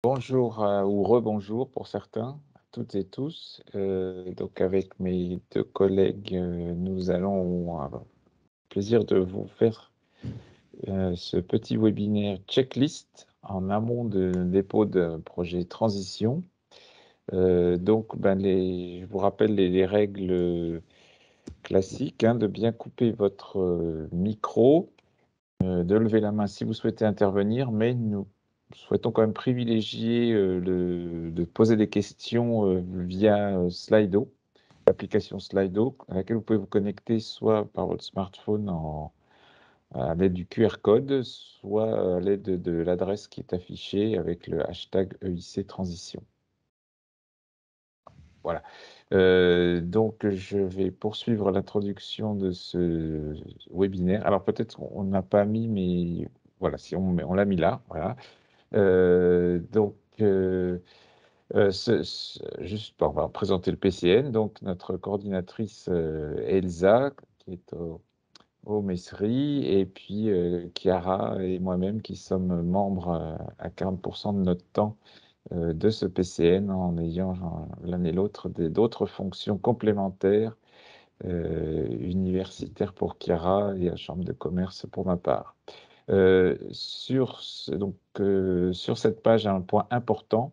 Bonjour ou rebonjour pour certains, à toutes et tous. Donc avec mes deux collègues, nous allons avoir le plaisir de vous faire ce petit webinaire checklist en amont de dépôt de projet transition. Je vous rappelle les règles classiques, hein, de bien couper votre micro, de lever la main si vous souhaitez intervenir, mais nous souhaitons quand même privilégier de poser des questions via Slido, l'application Slido, à laquelle vous pouvez vous connecter soit par votre smartphone à l'aide du QR code, soit à l'aide de l'adresse qui est affichée avec le hashtag EIC Transition. Voilà. Donc je vais poursuivre l'introduction de ce webinaire. Alors peut-être qu'on n'a pas mis, mais voilà, si on l'a mis là, voilà. Juste on va présenter le PCN, donc notre coordinatrice, Elsa, qui est au Messery, et puis Chiara et moi-même qui sommes membres à 40 de notre temps de ce PCN, en ayant l'un et l'autre d'autres fonctions complémentaires, universitaires pour Chiara et à Chambre de commerce pour ma part. Sur cette page, un point important,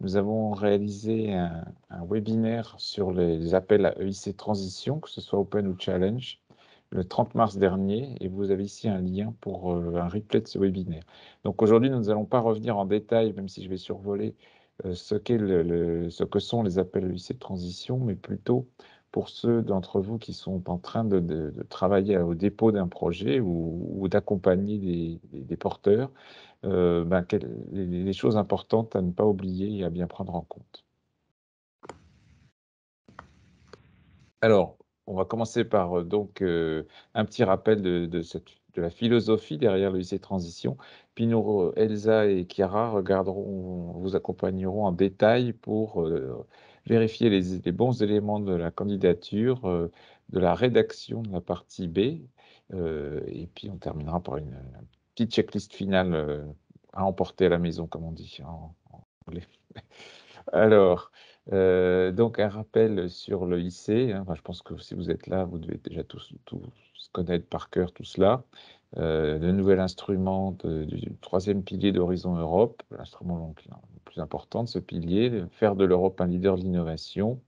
nous avons réalisé un webinaire sur les appels à EIC Transition, que ce soit Open ou Challenge, le 30 mars dernier, et vous avez ici un lien pour un replay de ce webinaire. Donc aujourd'hui, nous n'allons pas revenir en détail, même si je vais survoler ce que sont les appels à EIC Transition, mais plutôt pour ceux d'entre vous qui sont en train de travailler au dépôt d'un projet ou d'accompagner des porteurs, les choses importantes à ne pas oublier et à bien prendre en compte. Alors, on va commencer par un petit rappel de la philosophie derrière le lycée Transition. Puis nous, Elsa et Chiara vous accompagneront en détail pour vérifier les bons éléments de la candidature, de la rédaction de la partie B, et puis on terminera par une petite checklist finale à emporter à la maison, comme on dit en anglais. Alors, donc un rappel sur le lycée, hein. Enfin, je pense que si vous êtes là, vous devez déjà tous connaître par cœur tout cela. Le nouvel instrument du troisième pilier d'Horizon Europe, l'instrument le plus important de ce pilier, faire de l'Europe un leader de l'innovation.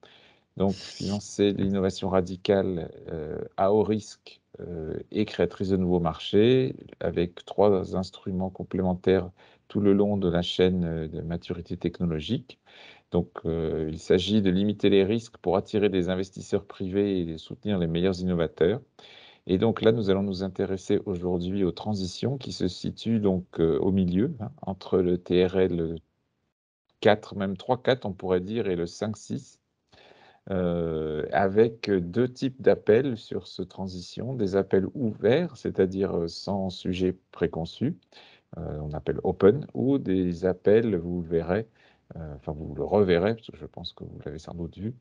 Donc financer l'innovation radicale à haut risque et créatrice de nouveaux marchés, avec 3 instruments complémentaires tout le long de la chaîne de maturité technologique. Donc, il s'agit de limiter les risques pour attirer des investisseurs privés et de soutenir les meilleurs innovateurs. Et donc là, nous allons nous intéresser aujourd'hui aux transitions qui se situent donc au milieu, hein, entre le TRL 4, même 3-4 on pourrait dire, et le 5-6, avec 2 types d'appels sur ce transition. Des appels ouverts, c'est-à-dire sans sujet préconçu, on appelle open, ou des appels, vous le verrez, enfin vous le reverrez, parce que je pense que vous l'avez sans doute vu,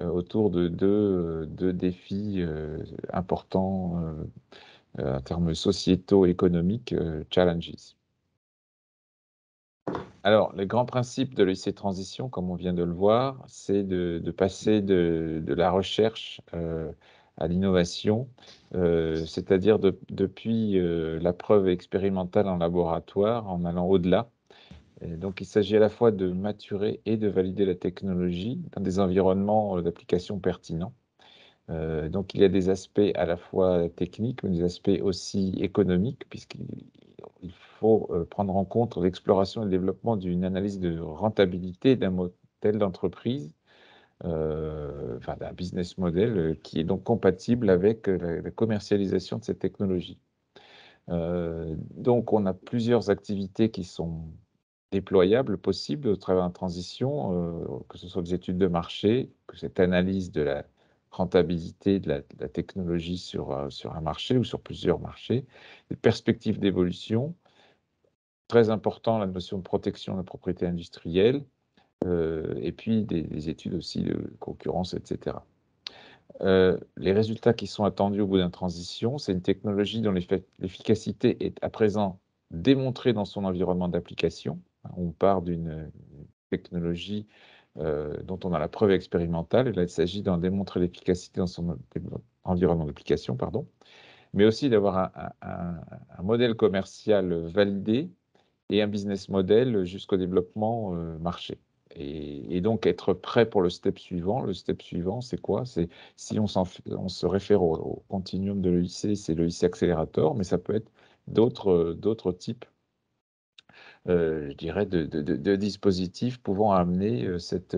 autour de deux défis importants en termes sociétaux, économiques, challenges. Alors, les grands principes de l'EIC Transition, comme on vient de le voir, c'est de passer de la recherche à l'innovation, c'est-à-dire depuis la preuve expérimentale en laboratoire, en allant au-delà. Et donc, il s'agit à la fois de maturer et de valider la technologie dans des environnements d'application pertinents. Donc, il y a des aspects à la fois techniques, mais des aspects aussi économiques, puisqu'il faut prendre en compte l'exploration et le développement d'une analyse de rentabilité d'un modèle d'entreprise, enfin d'un business model qui est donc compatible avec la commercialisation de cette technologie. Donc, on a plusieurs activités qui sont déployables, possibles au travers d'une transition, que ce soit des études de marché, que cette analyse de la rentabilité de la technologie sur un marché ou sur plusieurs marchés, des perspectives d'évolution. Très important, la notion de protection de la propriété industrielle, et puis des études aussi de concurrence, etc. Les résultats qui sont attendus au bout d'une transition, c'est une technologie dont l'efficacité est à présent démontrée dans son environnement d'application, On part d'une technologie dont on a la preuve expérimentale, et là, il s'agit d'en démontrer l'efficacité dans son environnement d'application, pardon, mais aussi d'avoir un modèle commercial validé et un business model jusqu'au développement marché. Et donc être prêt pour le step suivant. Le step suivant, c'est quoi? C'est si on se réfère au continuum de l'EIC, c'est l'EIC Accelerator, mais ça peut être d'autres types, je dirais, de dispositifs pouvant amener cette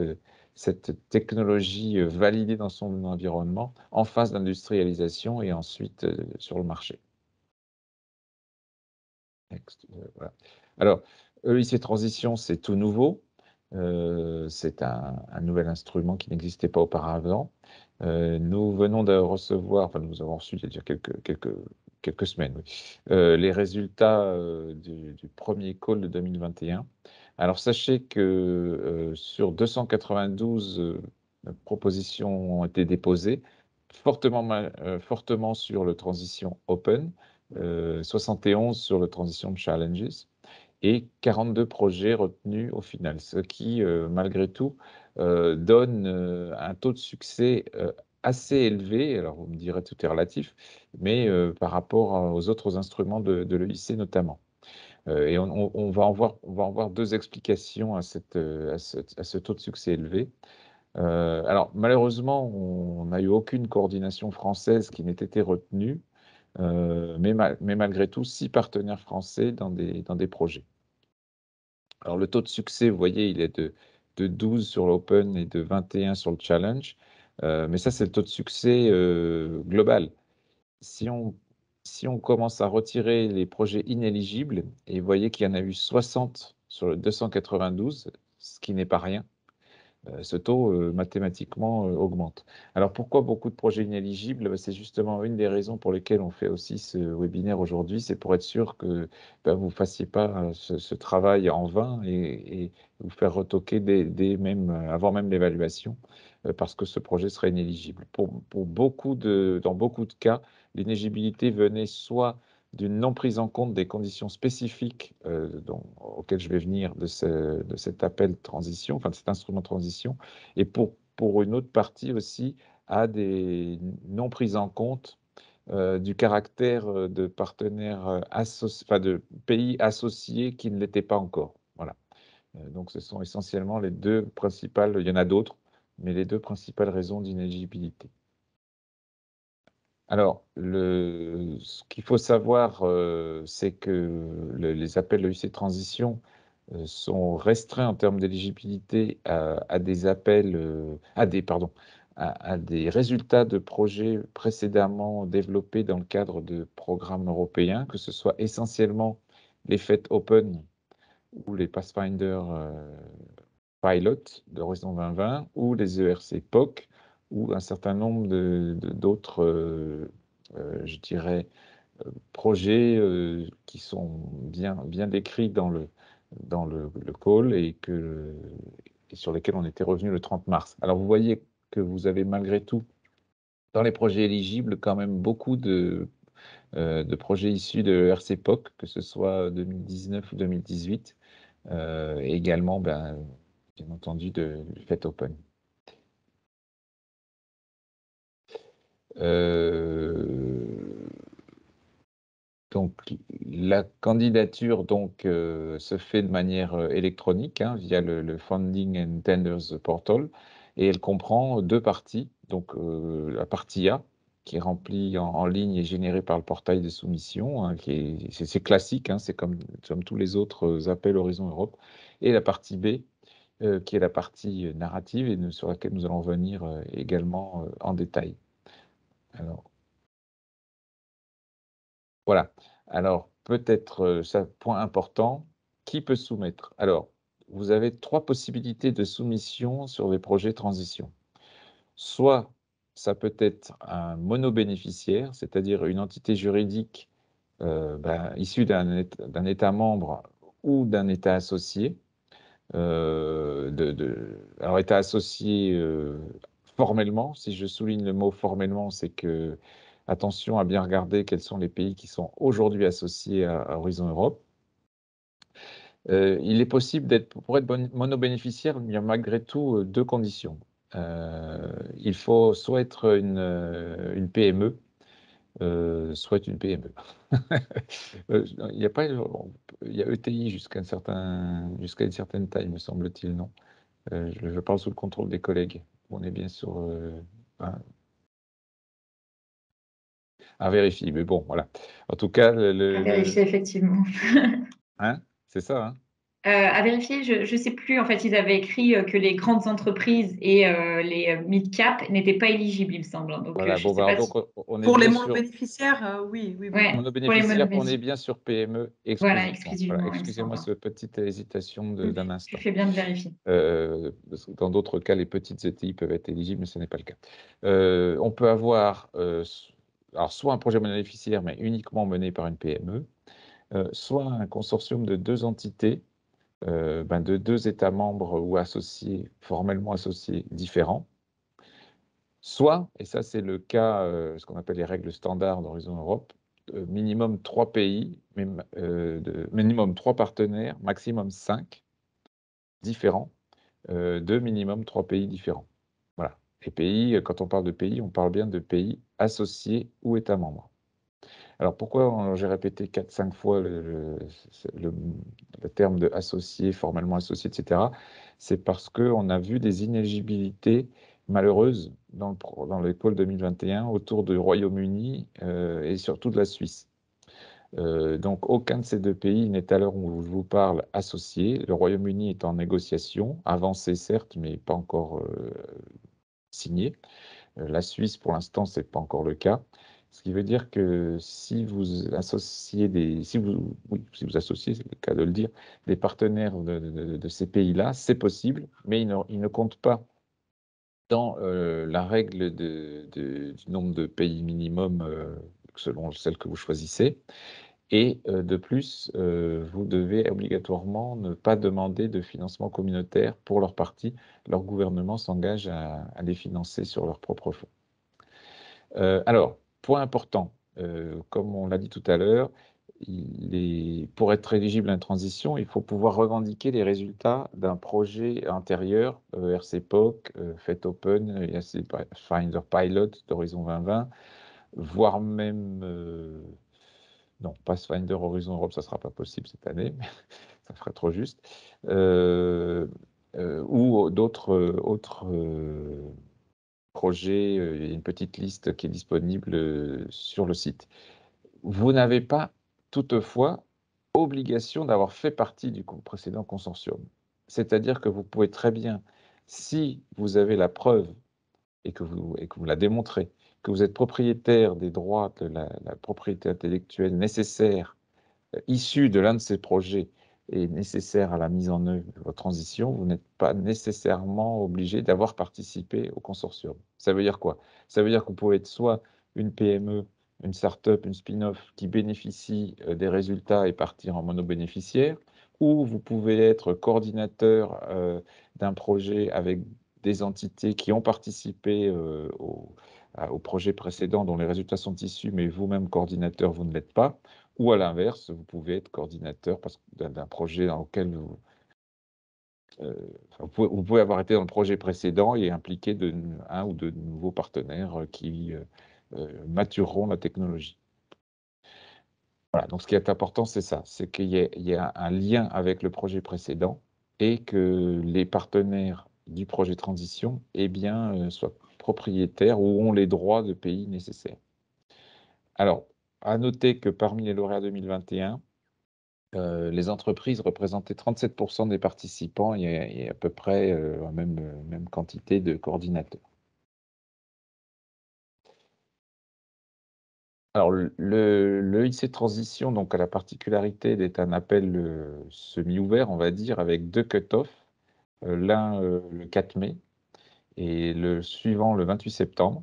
technologie validée dans son environnement en phase d'industrialisation et ensuite sur le marché. Next, voilà. Alors, EIC Transition, c'est tout nouveau. C'est un nouvel instrument qui n'existait pas auparavant. Nous venons de recevoir, enfin nous avons reçu il y a déjà quelques semaines, oui, les résultats du premier call de 2021. Alors sachez que sur 292 propositions ont été déposées, fortement sur le transition open, 71 sur le transition challenges et 42 projets retenus au final, ce qui, malgré tout, donne un taux de succès assez élevé. Alors vous me direz tout est relatif, mais par rapport aux autres instruments de l'EIC notamment. Et on va en voir deux explications à ce taux de succès élevé. Alors malheureusement, on n'a eu aucune coordination française qui n'ait été retenue, mais malgré tout, 6 partenaires français dans des projets. Alors le taux de succès, vous voyez, il est de 12 sur l'open et de 21 sur le challenge, mais ça, c'est le taux de succès global. Si on, si on commence à retirer les projets inéligibles, et vous voyez qu'il y en a eu 60 sur le 292, ce qui n'est pas rien, ce taux mathématiquement augmente. Alors pourquoi beaucoup de projets inéligibles? C'est justement une des raisons pour lesquelles on fait aussi ce webinaire aujourd'hui, c'est pour être sûr que vous ne fassiez pas ce travail en vain et vous faire retoquer même, avant même l'évaluation, parce que ce projet serait inéligible. Dans beaucoup de cas, l'inéligibilité venait soit d'une non prise en compte des conditions spécifiques auxquelles je vais venir de cet appel de transition, enfin de cet instrument de transition, et pour une autre partie aussi à des non prises en compte du caractère de partenaires enfin de pays associés qui ne l'étaient pas encore. Voilà. Donc ce sont essentiellement les deux principales, il y en a d'autres, mais les deux principales raisons d'inéligibilité. Alors, ce qu'il faut savoir, c'est que les appels de l'UIC Transition sont restreints en termes d'éligibilité à des appels, pardon, à des résultats de projets précédemment développés dans le cadre de programmes européens, que ce soit essentiellement les FET Open ou les Pathfinder Pilot d'Horizon 2020 ou les ERC POC ou un certain nombre d'autres, je dirais, projets qui sont bien décrits dans le call et sur lesquels on était revenu le 30 mars. Alors vous voyez que vous avez malgré tout, dans les projets éligibles, quand même beaucoup de projets issus de RCPOC, que ce soit 2019 ou 2018, et également, bien entendu, du fait open. Donc la candidature se fait de manière électronique, hein, via le Funding and Tenders Portal, et elle comprend deux parties. Donc la partie A, qui est remplie en ligne et générée par le portail de soumission, hein, c'est classique, hein, c'est comme tous les autres appels Horizon Europe, et la partie B, qui est la partie narrative et sur laquelle nous allons revenir également en détail. Alors, voilà. Alors, peut-être, ça, point important, qui peut soumettre? Alors, vous avez trois possibilités de soumission sur les projets transition. Soit ça peut être un monobénéficiaire, c'est-à-dire une entité juridique issue d'un État membre ou d'un État associé. Alors, État associé formellement, si je souligne le mot formellement, c'est que attention à bien regarder quels sont les pays qui sont aujourd'hui associés à Horizon Europe. Il est possible pour être monobénéficiaire, il y a malgré tout 2 conditions. Il faut soit être une PME, soit une PME. Il y a pas il y a ETI jusqu'à une certaine taille, me semble-t-il, non? Je parle sous le contrôle des collègues. On est bien sur, à vérifier, mais bon, voilà. En tout cas, À vérifier effectivement. hein? C'est ça, hein? À vérifier, je ne sais plus. En fait, ils avaient écrit, que les grandes entreprises et les, mid-cap n'étaient pas éligibles, il me semble, hein, donc Voilà, je ne bon, sais ben, pas donc si on est Pour les bien sur monobénéficiaires, oui, oui, oui. ouais, pour les monobénéficiaire, on est monobénéficiaires. bien sur PME Voilà, exclusivement. Voilà, exclusivement, il me semble, excusez-moi hein. cette petite hésitation d'un Tu instant. fais bien de vérifier. Parce que dans d'autres cas, les petites ETI peuvent être éligibles, mais ce n'est pas le cas. On peut avoir, alors soit un projet bénéficiaire, mais uniquement mené par une PME, soit un consortium de 2 entités, de 2 États membres ou associés, formellement associés différents. Soit, et ça c'est le cas, ce qu'on appelle les règles standards d'Horizon Europe, minimum 3 pays, minimum 3 partenaires, maximum 5 différents, de minimum 3 pays différents. Voilà. Les pays, quand on parle de pays, on parle bien de pays associés ou États membres. Alors pourquoi j'ai répété 4-5 fois le terme de associé, formellement associé, etc. C'est parce qu'on a vu des inéligibilités malheureuses dans l'école 2021 autour du Royaume-Uni et surtout de la Suisse. Donc aucun de ces 2 pays n'est à l'heure où je vous parle associé. Le Royaume-Uni est en négociation, avancé certes, mais pas encore signé. La Suisse, pour l'instant, c'est pas encore le cas. Ce qui veut dire que si vous associez si vous associez, c'est le cas de le dire, des partenaires de ces pays-là, c'est possible, mais ils ne comptent pas dans la règle du nombre de pays minimum selon celle que vous choisissez. Et de plus, vous devez obligatoirement ne pas demander de financement communautaire pour leur partie. Leur gouvernement s'engage à les financer sur leurs propres fonds. Alors, point important, comme on l'a dit tout à l'heure, pour être éligible à une transition, il faut pouvoir revendiquer les résultats d'un projet antérieur, RCPOC, FET Open, RC Finder Pilot d'Horizon 2020, voire même, non, Pathfinder Horizon Europe, ça ne sera pas possible cette année, mais ça ferait trop juste, ou d'autres autres projets, il y a une petite liste qui est disponible sur le site. Vous n'avez pas toutefois obligation d'avoir fait partie du précédent consortium. C'est-à-dire que vous pouvez très bien, si vous avez la preuve et que vous la démontrez, que vous êtes propriétaire des droits de la propriété intellectuelle nécessaire, issus de l'un de ces projets et nécessaire à la mise en œuvre de votre transition, vous n'êtes pas nécessairement obligé d'avoir participé au consortium. Ça veut dire quoi? Ça veut dire que vous pouvez être soit une PME, une start-up, une spin-off qui bénéficie des résultats et partir en monobénéficiaire, ou vous pouvez être coordinateur d'un projet avec des entités qui ont participé au projet précédent dont les résultats sont issus, mais vous-même coordinateur, vous ne l'êtes pas. Ou à l'inverse, vous pouvez être coordinateur d'un projet dans lequel vous pouvez avoir été dans le projet précédent et impliquer un ou deux nouveaux partenaires qui matureront la technologie. Voilà, donc ce qui est important, c'est ça, c'est qu'il y ait un lien avec le projet précédent et que les partenaires du projet transition soient propriétaires ou ont les droits de pays nécessaires. Alors, à noter que parmi les lauréats 2021, les entreprises représentaient 37% des participants et à peu près la même quantité de coordinateurs. Alors, le IC Transition donc, a la particularité d'être un appel semi-ouvert, on va dire, avec 2 cut-offs, l'un le 4 mai et le suivant le 28 septembre,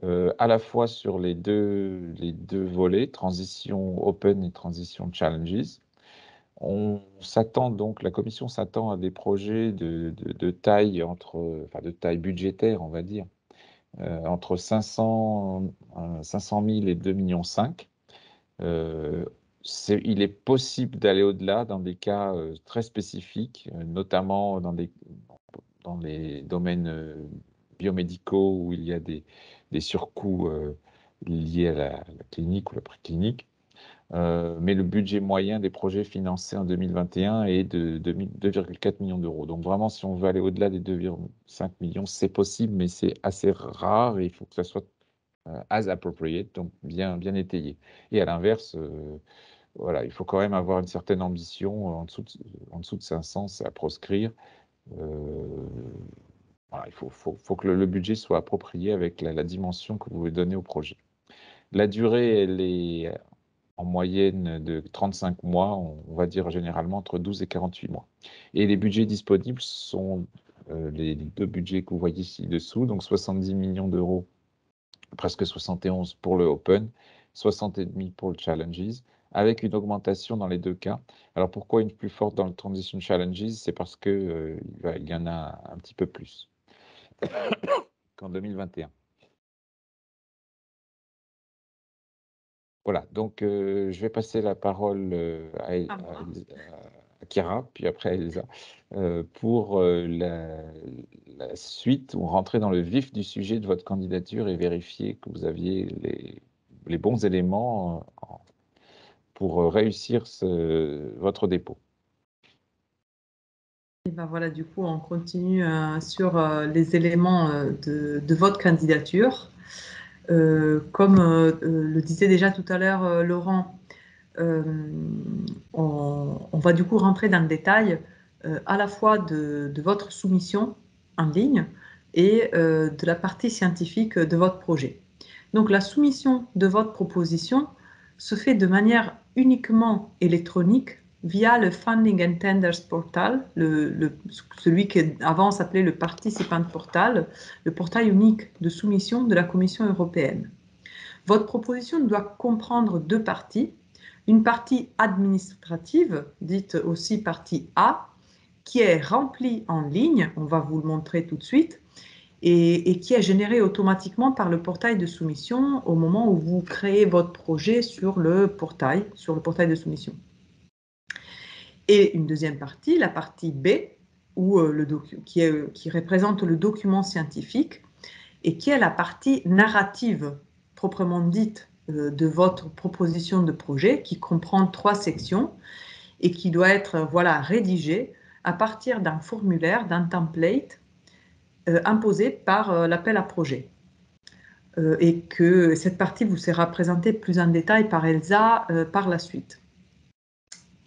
à la fois sur les deux volets, Transition Open et Transition Challenges. La commission s'attend à des projets de taille de taille budgétaire, on va dire, entre 500 000 et 2,5 millions. il est possible d'aller au-delà dans des cas très spécifiques, notamment dans les domaines biomédicaux où il y a des surcoûts liés à la clinique ou la préclinique. Mais le budget moyen des projets financés en 2021 est de 2,4 millions d'euros. Donc vraiment, si on veut aller au-delà des 2,5 millions, c'est possible, mais c'est assez rare et il faut que ça soit as appropriate, donc bien étayé. Et à l'inverse, voilà, il faut quand même avoir une certaine ambition. En dessous de 500, c'est à proscrire. Voilà, il faut que le budget soit approprié avec la dimension que vous voulez donner au projet. La durée, elle est en moyenne de 35 mois, on va dire généralement entre 12 et 48 mois. Et les budgets disponibles sont les deux budgets que vous voyez ci-dessous, donc 70 millions d'euros, presque 71 pour le Open, 60,5 pour le Challenges, avec une augmentation dans les deux cas. Alors pourquoi une plus forte dans le Transition Challenges? C'est parce que il y en a un petit peu plus qu'en 2021. Voilà, donc je vais passer la parole à Chiara, puis après à Elsa, pour la suite, ou rentrer dans le vif du sujet de votre candidature et vérifier que vous aviez les bons éléments pour réussir votre dépôt. Et ben voilà, du coup, on continue sur les éléments de votre candidature. Comme le disait déjà tout à l'heure Laurent, on va du coup rentrer dans le détail à la fois de votre soumission en ligne et de la partie scientifique de votre projet. Donc la soumission de votre proposition se fait de manière uniquement électronique via le Funding and Tenders Portal, celui qui avant s'appelait le Participant Portal, le portail unique de soumission de la Commission européenne. Votre proposition doit comprendre deux parties. Une partie administrative, dite aussi partie A, qui est remplie en ligne, on va vous le montrer tout de suite, et qui est générée automatiquement par le portail de soumission au moment où vous créez votre projet sur le portail de soumission. Et une deuxième partie, la partie B, qui représente le document scientifique et qui est la partie narrative proprement dite de votre proposition de projet, qui comprend 3 sections et qui doit être rédigée à partir d'un formulaire, d'un template imposé par l'appel à projet. Et que cette partie vous sera présentée plus en détail par Elsa par la suite.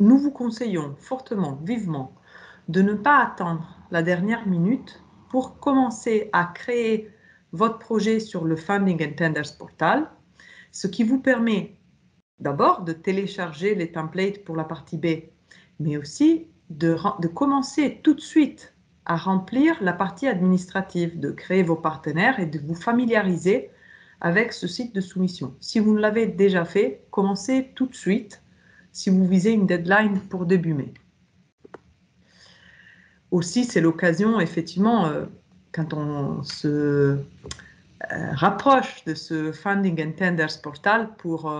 Nous vous conseillons fortement, vivement, de ne pas attendre la dernière minute pour commencer à créer votre projet sur le Funding and Tenders Portal, ce qui vous permet d'abord de télécharger les templates pour la partie B, mais aussi de commencer tout de suite à remplir la partie administrative, de créer vos partenaires et de vous familiariser avec ce site de soumission. Si vous ne l'avez déjà fait, commencez tout de suite si vous visez une deadline pour début mai. Aussi, c'est l'occasion, effectivement, quand on se rapproche de ce Funding and Tenders Portal pour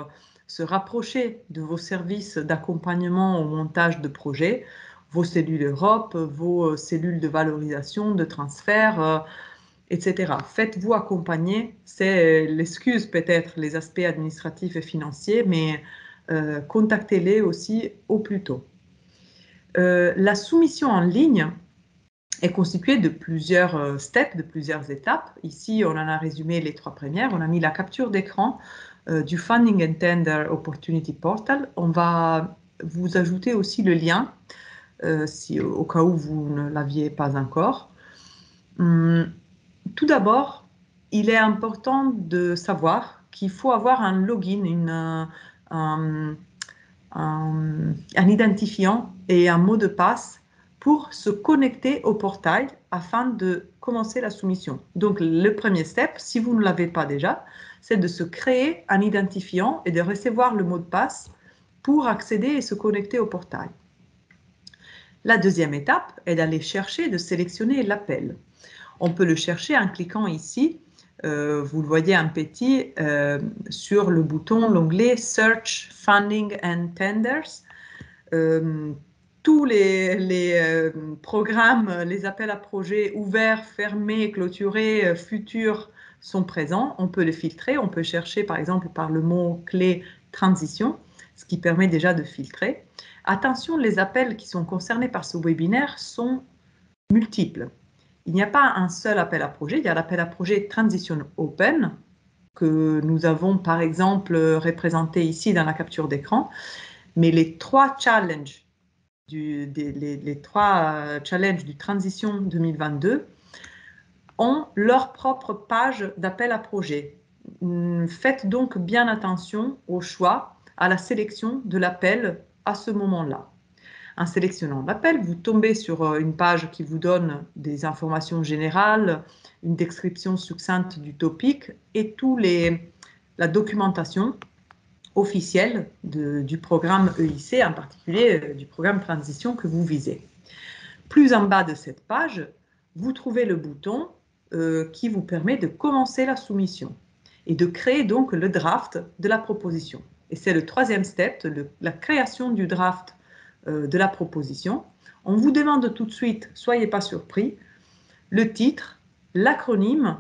se rapprocher de vos services d'accompagnement au montage de projets, vos cellules Europe, vos cellules de valorisation, de transfert, etc. Faites-vous accompagner, c'est l'excuse peut-être, les aspects administratifs et financiers, mais contactez-les aussi au plus tôt. La soumission en ligne est constituée de plusieurs steps, de plusieurs étapes. Ici, on en a résumé les 3 premières. On a mis la capture d'écran du Funding and Tender Opportunity Portal. On va vous ajouter aussi le lien, au cas où vous ne l'aviez pas encore. Tout d'abord, il est important de savoir qu'il faut avoir un login, un identifiant et un mot de passe pour se connecter au portail afin de commencer la soumission. Donc, le premier step, si vous ne l'avez pas déjà, c'est de se créer un identifiant et de recevoir le mot de passe pour accéder et se connecter au portail. La deuxième étape est d'aller chercher, de sélectionner l'appel. On peut le chercher en cliquant ici vous le voyez en petit, sur le bouton, l'onglet Search, Funding and Tenders. Tous les programmes, les appels à projets ouverts, fermés, clôturés, futurs sont présents. On peut les filtrer. On peut chercher, par exemple, par le mot-clé transition, ce qui permet déjà de filtrer. Attention, les appels qui sont concernés par ce webinaire sont multiples. Il n'y a pas un seul appel à projet. Il y a l'appel à projet Transition Open, que nous avons, par exemple, représenté ici dans la capture d'écran. Mais les trois challenges les trois challenges du Transition 2022 ont leur propre page d'appel à projet. Faites donc bien attention au choix, à la sélection de l'appel à ce moment-là. En sélectionnant l'appel, vous tombez sur une page qui vous donne des informations générales, une description succincte du topic et la documentation officielle du programme EIC, en particulier du programme Transition que vous visez. Plus en bas de cette page, vous trouvez le bouton qui vous permet de commencer la soumission et de créer donc le draft de la proposition. Et c'est le troisième step, la création du draft de la proposition. On vous demande tout de suite, soyez pas surpris, le titre, l'acronyme,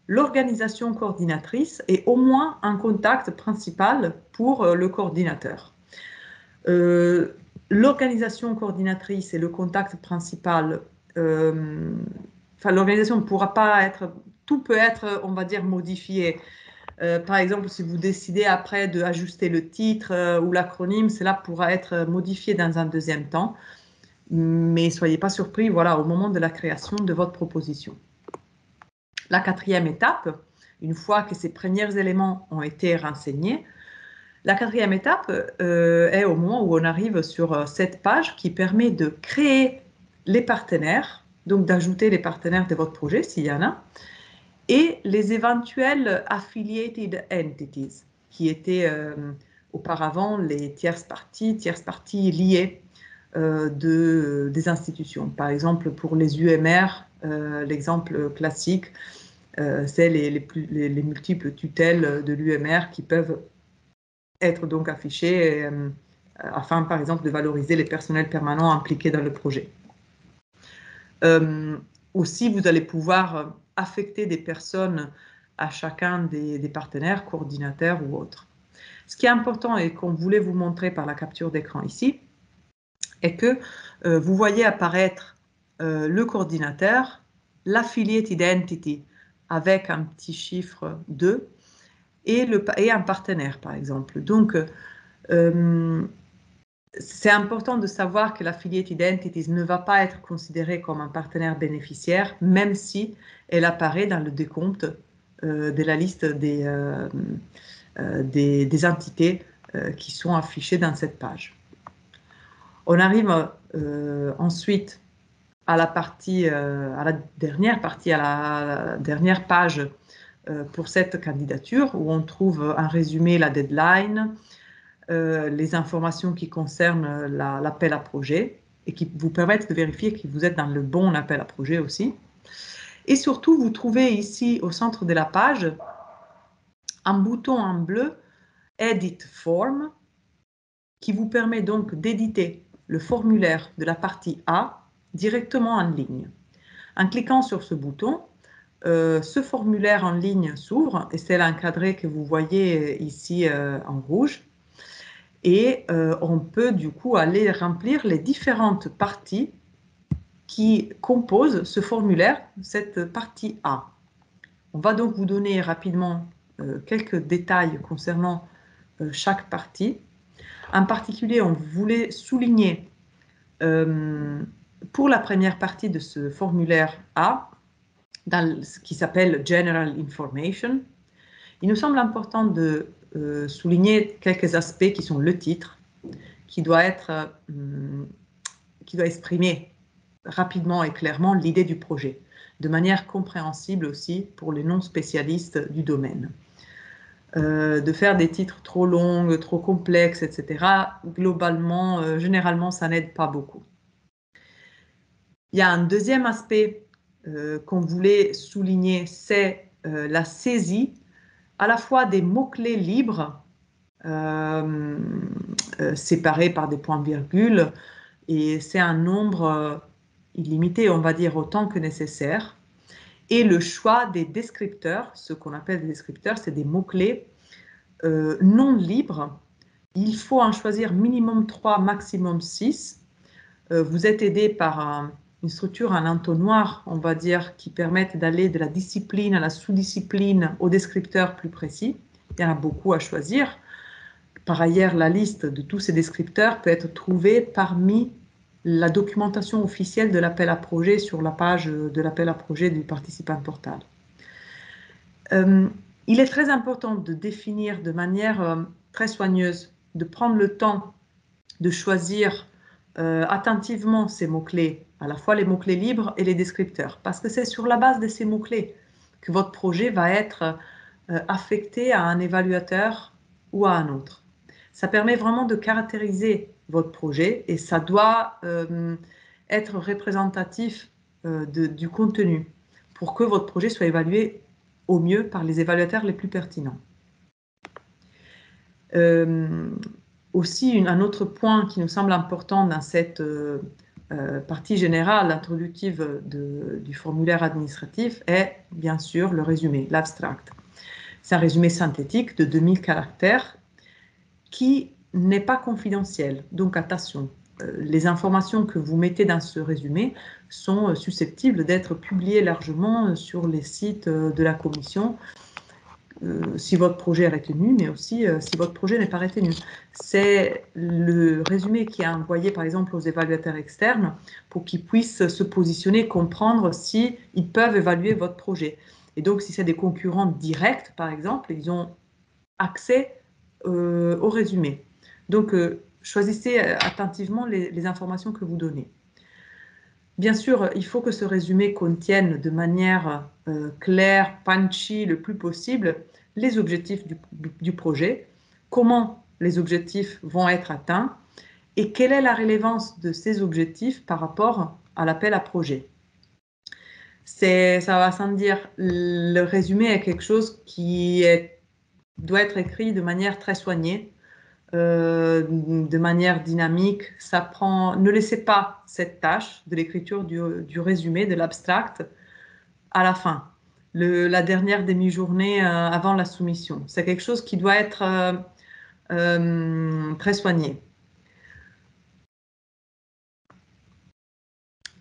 l'organisation coordinatrice et au moins un contact principal pour le coordinateur. L'organisation coordinatrice et le contact principal, l'organisation ne pourra pas être, tout peut être, on va dire, modifié. Par exemple, si vous décidez après d'ajuster le titre ou l'acronyme, cela pourra être modifié dans un deuxième temps. Mais soyez pas surpris, voilà, au moment de la création de votre proposition. La quatrième étape, une fois que ces premiers éléments ont été renseignés, la quatrième étape est au moment où on arrive sur cette page qui permet de créer les partenaires, donc d'ajouter les partenaires de votre projet s'il y en a, et les éventuels affiliated entities, qui étaient auparavant les tierces parties liées des institutions. Par exemple, pour les UMR, l'exemple classique, c'est les multiples tutelles de l'UMR qui peuvent être donc affichées afin, par exemple, de valoriser les personnels permanents impliqués dans le projet. Aussi, vous allez pouvoir affecter des personnes à chacun des partenaires, coordinateurs ou autres. Ce qui est important et qu'on voulait vous montrer par la capture d'écran ici, est que vous voyez apparaître le coordinateur, l'affiliated entity avec un petit chiffre 2 et un partenaire, par exemple. Donc, c'est important de savoir que l'affiliated entities ne va pas être considérée comme un partenaire bénéficiaire, même si elle apparaît dans le décompte de la liste des entités qui sont affichées dans cette page. On arrive ensuite à la dernière partie, à la dernière page pour cette candidature, où on trouve un résumé, la deadline, les informations qui concernent l'appel à projet et qui vous permettent de vérifier que vous êtes dans le bon appel à projet aussi. Et surtout, vous trouvez ici au centre de la page un bouton en bleu, Edit Form, qui vous permet donc d'éditer le formulaire de la partie A directement en ligne. En cliquant sur ce bouton, ce formulaire en ligne s'ouvre et c'est l'encadré que vous voyez ici en rouge. Et on peut du coup aller remplir les différentes parties qui composent ce formulaire, cette partie A. On va donc vous donner rapidement quelques détails concernant chaque partie. En particulier, on voulait souligner pour la première partie de ce formulaire A, dans ce qui s'appelle General Information, il nous semble important de souligner quelques aspects qui sont le titre, qui doit exprimer rapidement et clairement l'idée du projet, de manière compréhensible aussi pour les non-spécialistes du domaine. De faire des titres trop longs, trop complexes, etc., globalement, généralement, ça n'aide pas beaucoup. Il y a un deuxième aspect qu'on voulait souligner, c'est la saisie à la fois des mots-clés libres, séparés par des points-virgules, et c'est un nombre illimité, on va dire autant que nécessaire, et le choix des descripteurs. Ce qu'on appelle des descripteurs, c'est des mots-clés non libres. Il faut en choisir minimum 3, maximum 6. Vous êtes aidé par une structure, un entonnoir, on va dire, qui permettent d'aller de la discipline à la sous-discipline aux descripteurs plus précis. Il y en a beaucoup à choisir. Par ailleurs, la liste de tous ces descripteurs peut être trouvée parmi la documentation officielle de l'appel à projet sur la page de l'appel à projet du participant portal. Il est très important de définir de manière très soigneuse, de prendre le temps de choisir attentivement ces mots-clés, à la fois les mots-clés libres et les descripteurs, parce que c'est sur la base de ces mots-clés que votre projet va être affecté à un évaluateur ou à un autre. Ça permet vraiment de caractériser votre projet et ça doit être représentatif du contenu pour que votre projet soit évalué au mieux par les évaluateurs les plus pertinents. Aussi, un autre point qui nous semble important dans cette partie générale introductive du formulaire administratif est bien sûr le résumé, l'abstract. C'est un résumé synthétique de 2000 caractères qui n'est pas confidentiel. Donc attention, les informations que vous mettez dans ce résumé sont susceptibles d'être publiées largement sur les sites de la commission si votre projet est retenu, mais aussi si votre projet n'est pas retenu. C'est le résumé qui est envoyé par exemple aux évaluateurs externes pour qu'ils puissent se positionner, comprendre si ils peuvent évaluer votre projet. Et donc si c'est des concurrents directs par exemple, ils ont accès au résumé. Donc choisissez attentivement les informations que vous donnez. Bien sûr, il faut que ce résumé contienne de manière claire, punchy, le plus possible, les objectifs du projet, comment les objectifs vont être atteints et quelle est la rélevance de ces objectifs par rapport à l'appel à projet. Ça va sans dire, le résumé est quelque chose qui doit être écrit de manière très soignée, de manière dynamique. Ne laissez pas cette tâche de l'écriture du résumé, de l'abstract, à la fin, la dernière demi-journée avant la soumission. C'est quelque chose qui doit être très soigné.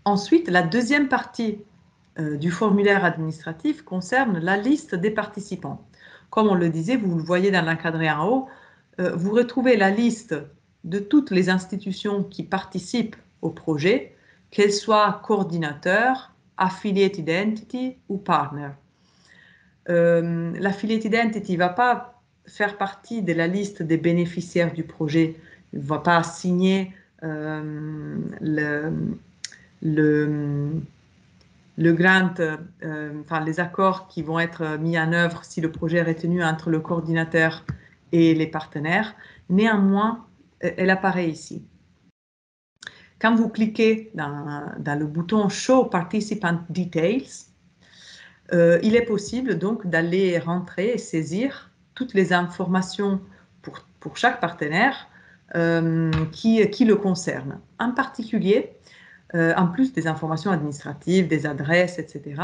Ensuite, la deuxième partie du formulaire administratif concerne la liste des participants. Comme on le disait, vous le voyez dans l'encadré en haut, vous retrouvez la liste de toutes les institutions qui participent au projet, qu'elles soient coordinateurs, affiliated entity ou partner. L'affiliated entity ne va pas faire partie de la liste des bénéficiaires du projet, il ne va pas signer le grant, enfin les accords qui vont être mis en œuvre si le projet est retenu entre le coordinateur et les partenaires. Néanmoins, elle apparaît ici. Quand vous cliquez dans le bouton Show Participant Details, il est possible donc d'aller rentrer et saisir toutes les informations pour chaque partenaire qui le concerne. En particulier, en plus des informations administratives, des adresses, etc.,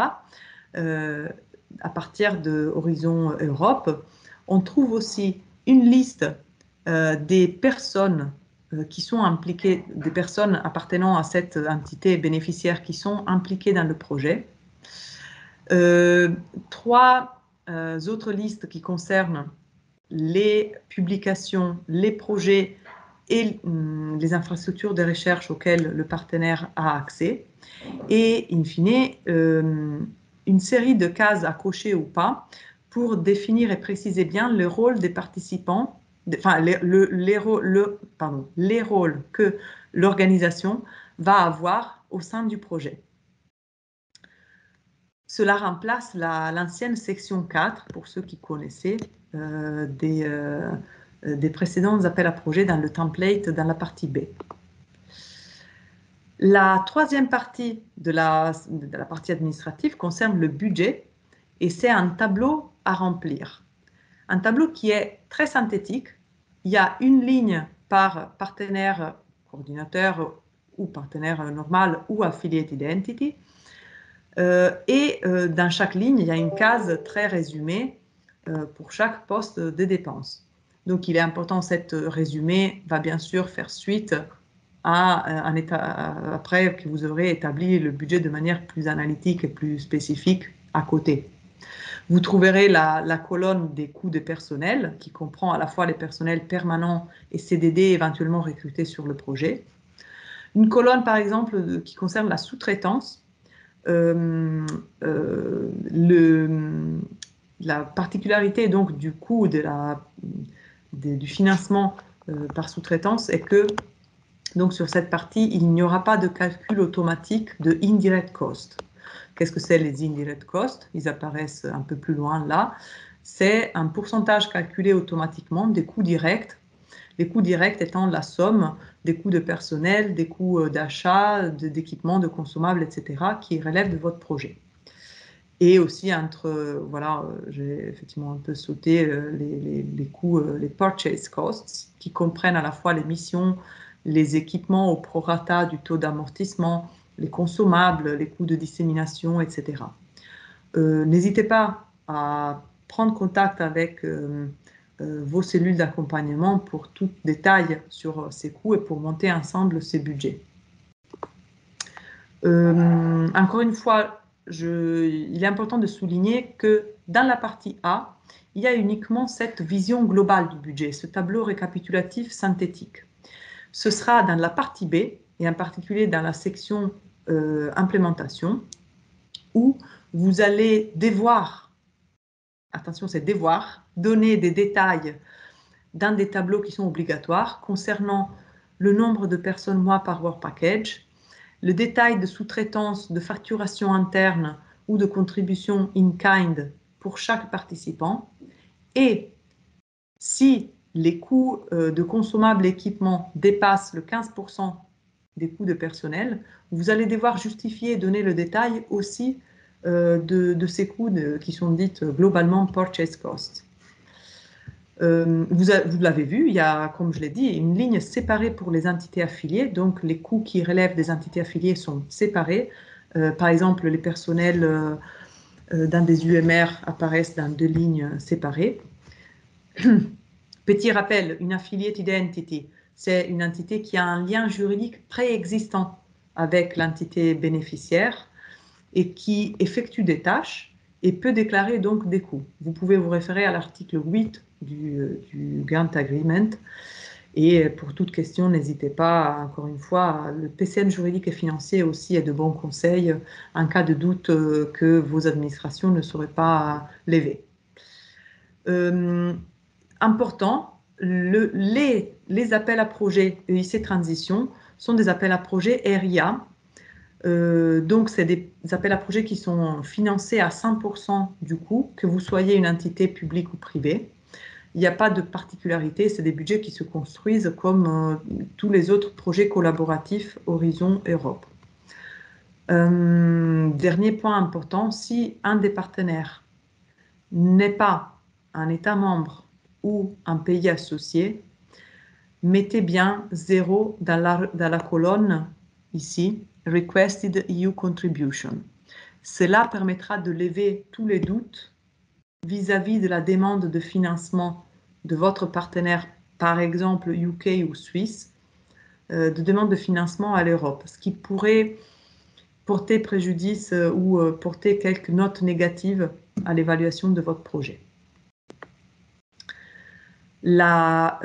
à partir de Horizon Europe, on trouve aussi une liste des personnes qui sont impliquées, des personnes appartenant à cette entité bénéficiaire qui sont impliquées dans le projet. 3 autres listes qui concernent les publications, les projets et les infrastructures de recherche auxquelles le partenaire a accès. Et, in fine, une série de cases à cocher ou pas pour définir et préciser bien le rôle des participants, enfin, les rôles que l'organisation va avoir au sein du projet. Cela remplace l'ancienne section 4, pour ceux qui connaissaient, des précédents appels à projets dans le template, dans la partie B. La troisième partie de la partie administrative concerne le budget et c'est un tableau à remplir. Un tableau qui est très synthétique. Il y a une ligne par partenaire coordinateur ou partenaire normal ou affiliated entity. Et dans chaque ligne, il y a une case très résumée pour chaque poste de dépenses. Donc, il est important, cette résumé va bien sûr faire suite à un état, après que vous aurez établi le budget de manière plus analytique et plus spécifique à côté. Vous trouverez la colonne des coûts de personnel qui comprend à la fois les personnels permanents et CDD éventuellement recrutés sur le projet. Une colonne, par exemple, qui concerne la sous-traitance. La particularité donc du coût du financement par sous-traitance est que donc sur cette partie, il n'y aura pas de calcul automatique de indirect cost. Qu'est-ce que c'est les indirect costs? Ils apparaissent un peu plus loin là. C'est un pourcentage calculé automatiquement des coûts directs. Les coûts directs étant la somme des coûts de personnel, des coûts d'achat, d'équipements, de consommables, etc., qui relèvent de votre projet. Et aussi voilà, j'ai effectivement un peu sauté les coûts, les purchase costs, qui comprennent à la fois les missions, les équipements au prorata du taux d'amortissement, les consommables, les coûts de dissémination, etc. N'hésitez pas à prendre contact avec vos cellules d'accompagnement pour tout détail sur ces coûts et pour monter ensemble ces budgets. Encore une fois, il est important de souligner que dans la partie A, il y a uniquement cette vision globale du budget, ce tableau récapitulatif synthétique. Ce sera dans la partie B, et en particulier dans la section implémentation, où vous allez devoir, attention c'est devoir, donner des détails dans des tableaux qui sont obligatoires concernant le nombre de personnes mois par work package, le détail de sous-traitance, de facturation interne ou de contribution in-kind pour chaque participant. Et si les coûts de consommables équipements dépassent le 15% des coûts de personnel, vous allez devoir justifier et donner le détail aussi de ces coûts qui sont dites globalement purchase costs. Vous l'avez vu, il y a, comme je l'ai dit, une ligne séparée pour les entités affiliées. Donc, les coûts qui relèvent des entités affiliées sont séparés. Par exemple, les personnels dans des UMR apparaissent dans 2 lignes séparées. Petit rappel, une affiliated entity, c'est une entité qui a un lien juridique préexistant avec l'entité bénéficiaire et qui effectue des tâches et peut déclarer donc des coûts. Vous pouvez vous référer à l'article 8 du Grant Agreement. Et pour toute question, n'hésitez pas, encore une fois, le PCN juridique et financier aussi est de bons conseils en cas de doute que vos administrations ne sauraient pas lever. Important, les appels à projets EIC Transition sont des appels à projets RIA. Donc, c'est des appels à projets qui sont financés à 100% du coût, que vous soyez une entité publique ou privée. Il n'y a pas de particularité, c'est des budgets qui se construisent comme tous les autres projets collaboratifs Horizon Europe. Dernier point important, si un des partenaires n'est pas un État membre ou un pays associé, mettez bien 0 dans la colonne ici, Requested EU Contribution. Cela permettra de lever tous les doutes vis-à-vis de la demande de financement de votre partenaire, par exemple UK ou Suisse, de demande de financement à l'Europe, ce qui pourrait porter préjudice ou porter quelques notes négatives à l'évaluation de votre projet. La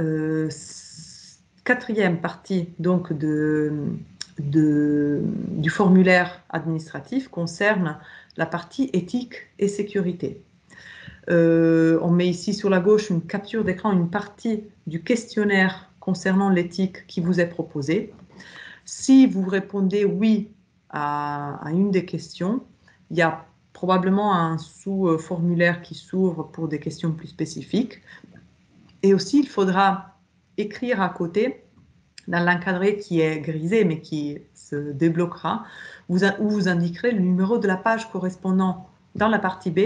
quatrième partie donc du formulaire administratif concerne la partie éthique et sécurité. On met ici sur la gauche une capture d'écran, une partie du questionnaire concernant l'éthique qui vous est proposé. Si vous répondez oui à une des questions, il y a probablement un sous-formulaire qui s'ouvre pour des questions plus spécifiques. Et aussi, il faudra écrire à côté, dans l'encadré qui est grisé mais qui se débloquera, où vous indiquerez le numéro de la page correspondant dans la partie B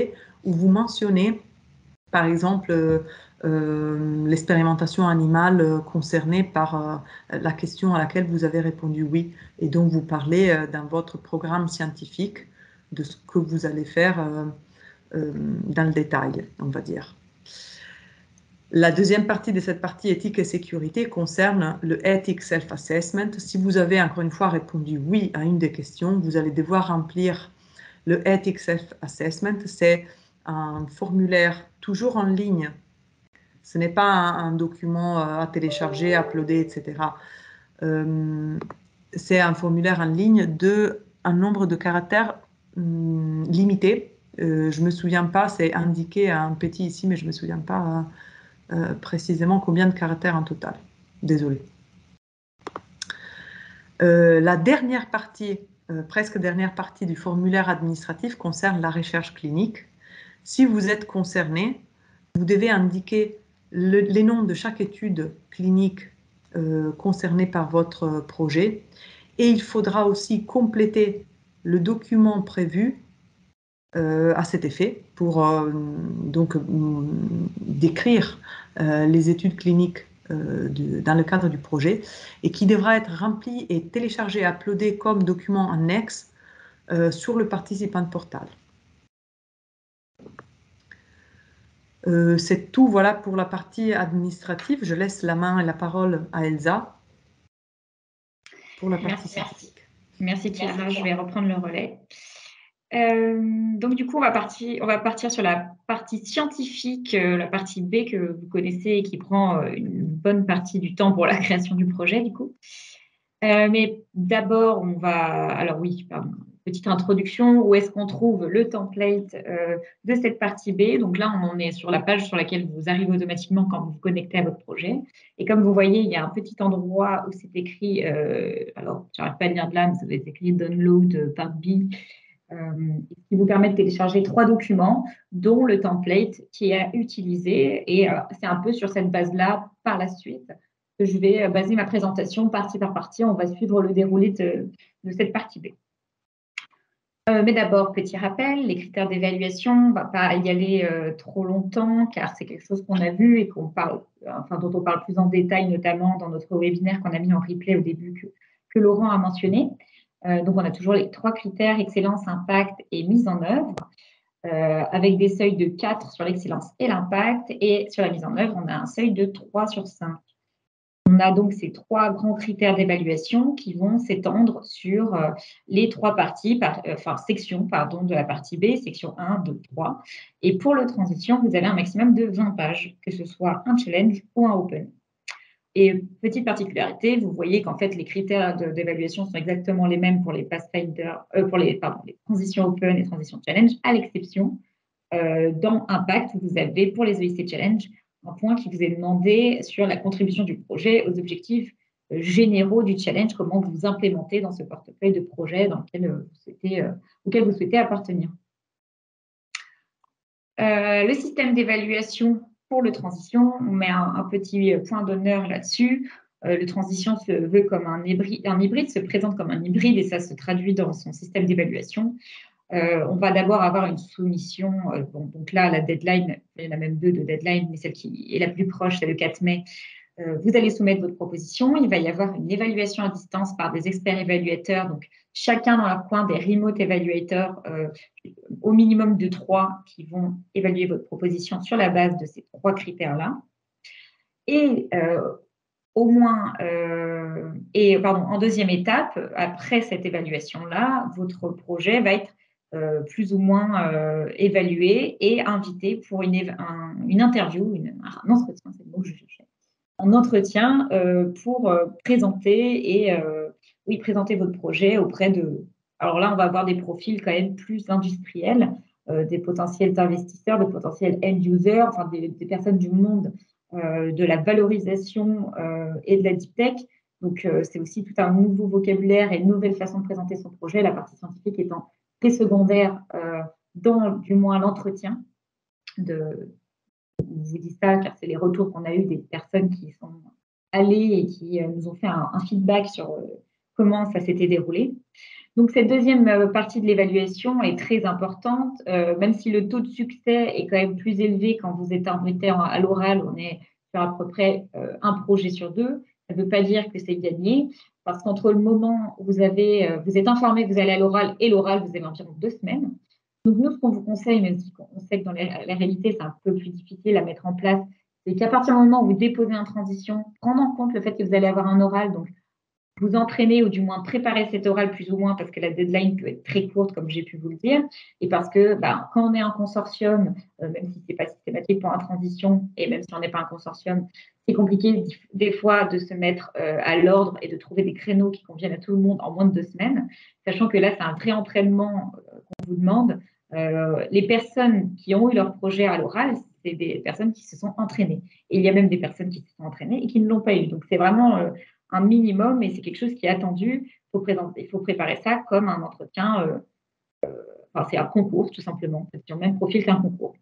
où vous mentionnez, par exemple, l'expérimentation animale concernée par la question à laquelle vous avez répondu oui, et donc vous parlez dans votre programme scientifique de ce que vous allez faire dans le détail, on va dire. La deuxième partie de cette partie éthique et sécurité concerne le Ethic Self-Assessment. Si vous avez encore une fois répondu oui à une des questions, vous allez devoir remplir le Ethic Self-Assessment. C'est un formulaire toujours en ligne. Ce n'est pas un document à télécharger, à uploader, etc. C'est un formulaire en ligne d'un nombre de caractères limité. Je ne me souviens pas, c'est indiqué à un petit ici, mais je ne me souviens pas précisément combien de caractères en total. Désolée. La dernière partie, presque dernière partie du formulaire administratif concerne la recherche clinique. Si vous êtes concerné, vous devez indiquer les noms de chaque étude clinique concernée par votre projet, et il faudra aussi compléter le document prévu à cet effet pour donc décrire les études cliniques dans le cadre du projet, et qui devra être rempli et téléchargé, uploadé comme document annexe sur le participant portal. C'est tout, voilà, pour la partie administrative. Je laisse la main et la parole à Elsa pour la partie scientifique. Merci Chiara, je vais reprendre le relais. Donc du coup, on va partir sur la partie scientifique, la partie B que vous connaissez et qui prend une bonne partie du temps pour la création du projet du coup. Mais d'abord, on va... Alors oui, pardon. Petite introduction, où est-ce qu'on trouve le template de cette partie B. Donc là, on en est sur la page sur laquelle vous arrivez automatiquement quand vous vous connectez à votre projet. Et comme vous voyez, il y a un petit endroit où c'est écrit, alors je n'arrive pas à lire de là, mais ça doit être écrit Download Part B, qui vous permet de télécharger 3 documents, dont le template qui est utilisé. Et c'est un peu sur cette base-là, par la suite, que je vais baser ma présentation partie par partie. On va suivre le déroulé de cette partie B. Mais d'abord, petit rappel, les critères d'évaluation, on ne va pas y aller trop longtemps, car c'est quelque chose qu'on a vu et dont on parle plus en détail, notamment dans notre webinaire qu'on a mis en replay au début, que Laurent a mentionné. Donc, on a toujours les 3 critères, excellence, impact et mise en œuvre, avec des seuils de 4 sur l'excellence et l'impact, et sur la mise en œuvre, on a un seuil de 3 sur 5. On a donc ces 3 grands critères d'évaluation qui vont s'étendre sur les 3 parties, sections de la partie B, section 1, 2, 3. Et pour le transition, vous avez un maximum de 20 pages, que ce soit un challenge ou un open. Et petite particularité, vous voyez qu'en fait, les critères d'évaluation sont exactement les mêmes pour les Pathfinder, pour les transitions open et transitions challenge, à l'exception dans Impact, vous avez pour les EIC Challenge un point qui vous est demandé sur la contribution du projet aux objectifs généraux du challenge, comment vous implémentez dans ce portefeuille de projets auquel vous souhaitez appartenir. Le système d'évaluation pour le transition, on met un petit point d'honneur là-dessus. Le transition se veut comme un hybride, se présente comme un hybride, et ça se traduit dans son système d'évaluation. On va d'abord avoir une soumission. Donc là, la deadline, il y en a même 2 de deadline, mais celle qui est la plus proche, c'est le 4 mai. Vous allez soumettre votre proposition. Il va y avoir une évaluation à distance par des experts évaluateurs, donc chacun dans leur coin, des remote evaluators, au minimum de 3, qui vont évaluer votre proposition sur la base de ces 3 critères-là. Et en deuxième étape, après cette évaluation-là, votre projet va être plus ou moins évalué et invité pour une interview, un entretien, c'est le mot que je cherchais, un entretien pour présenter votre projet auprès de... Alors là, on va avoir des profils quand même plus industriels, des potentiels investisseurs, des potentiels end-users, enfin des personnes du monde de la valorisation et de la deep tech. Donc, c'est aussi tout un nouveau vocabulaire et une nouvelle façon de présenter son projet, la partie scientifique étant très secondaire dans, du moins, l'entretien. Je vous dis ça car c'est les retours qu'on a eu des personnes qui sont allées et qui nous ont fait un feedback sur comment ça s'était déroulé. Donc, cette deuxième partie de l'évaluation est très importante, même si le taux de succès est quand même plus élevé quand vous êtes invité à l'oral, on est sur à peu près un projet sur deux. Ça ne veut pas dire que c'est gagné, parce qu'entre le moment où vous êtes informé que vous allez à l'oral et l'oral, vous avez environ 2 semaines. Donc, nous, ce qu'on vous conseille, même si on sait que dans la réalité, c'est un peu plus difficile à mettre en place, c'est qu'à partir du moment où vous déposez une transition, prendre en compte le fait que vous allez avoir un oral, donc vous entraîner ou du moins préparer cet oral plus ou moins parce que la deadline peut être très courte, comme j'ai pu vous le dire, et parce que quand on est un consortium, même si ce n'est pas systématique pour la transition, et même si on n'est pas un consortium, c'est compliqué des fois de se mettre à l'ordre et de trouver des créneaux qui conviennent à tout le monde en moins de 2 semaines, sachant que là, c'est un vrai entraînement qu'on vous demande. Les personnes qui ont eu leur projet à l'oral, c'est des personnes qui se sont entraînées. Et il y a même des personnes qui se sont entraînées et qui ne l'ont pas eu. Donc, c'est vraiment un minimum, et c'est quelque chose qui est attendu. Il faut préparer ça comme un entretien, c'est un concours tout simplement, c'est sur le même profil qu'un concours.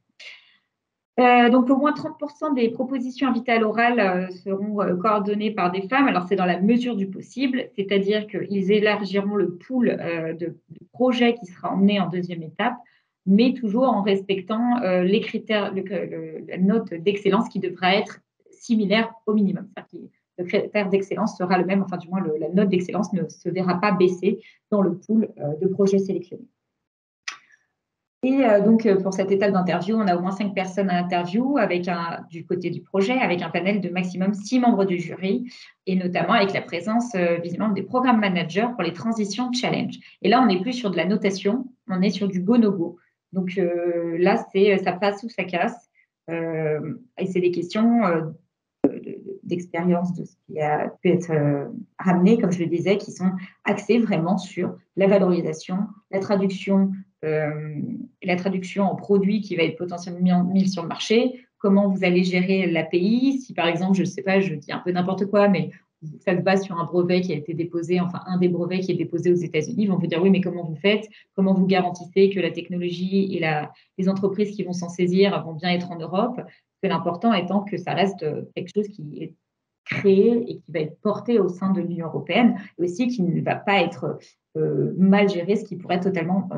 Donc, au moins 30% des propositions invitées à l'oral seront coordonnées par des femmes. Alors, c'est dans la mesure du possible, c'est-à-dire qu'ils élargiront le pool de projets qui sera emmené en deuxième étape, mais toujours en respectant les critères, la note d'excellence qui devra être similaire au minimum. C'est-à-dire que le critère d'excellence sera le même, enfin du moins la note d'excellence ne se verra pas baisser dans le pool de projets sélectionnés. Et donc, pour cette étape d'interview, on a au moins 5 personnes à interview du côté du projet, avec un panel de maximum 6 membres du jury, et notamment avec la présence visiblement des programmes managers pour les transitions challenge. Et là, on n'est plus sur de la notation, on est sur du go-no-go. Donc là, ça passe ou ça casse. Et c'est des questions d'expérience de ce qui a pu être ramené, comme je le disais, qui sont axées vraiment sur la valorisation, la traduction en produit qui va être potentiellement mis sur le marché, comment vous allez gérer l'API, si par exemple, je ne sais pas, je dis un peu n'importe quoi, mais ça se base sur un brevet qui a été déposé, enfin un des brevets qui est déposé aux États-Unis, ils vont vous dire oui, mais comment vous faites, comment vous garantissez que la technologie et les entreprises qui vont s'en saisir vont bien être en Europe, que l'important étant que ça reste quelque chose qui est créé et qui va être porté au sein de l'Union européenne, et aussi qui ne va pas être mal géré, ce qui pourrait totalement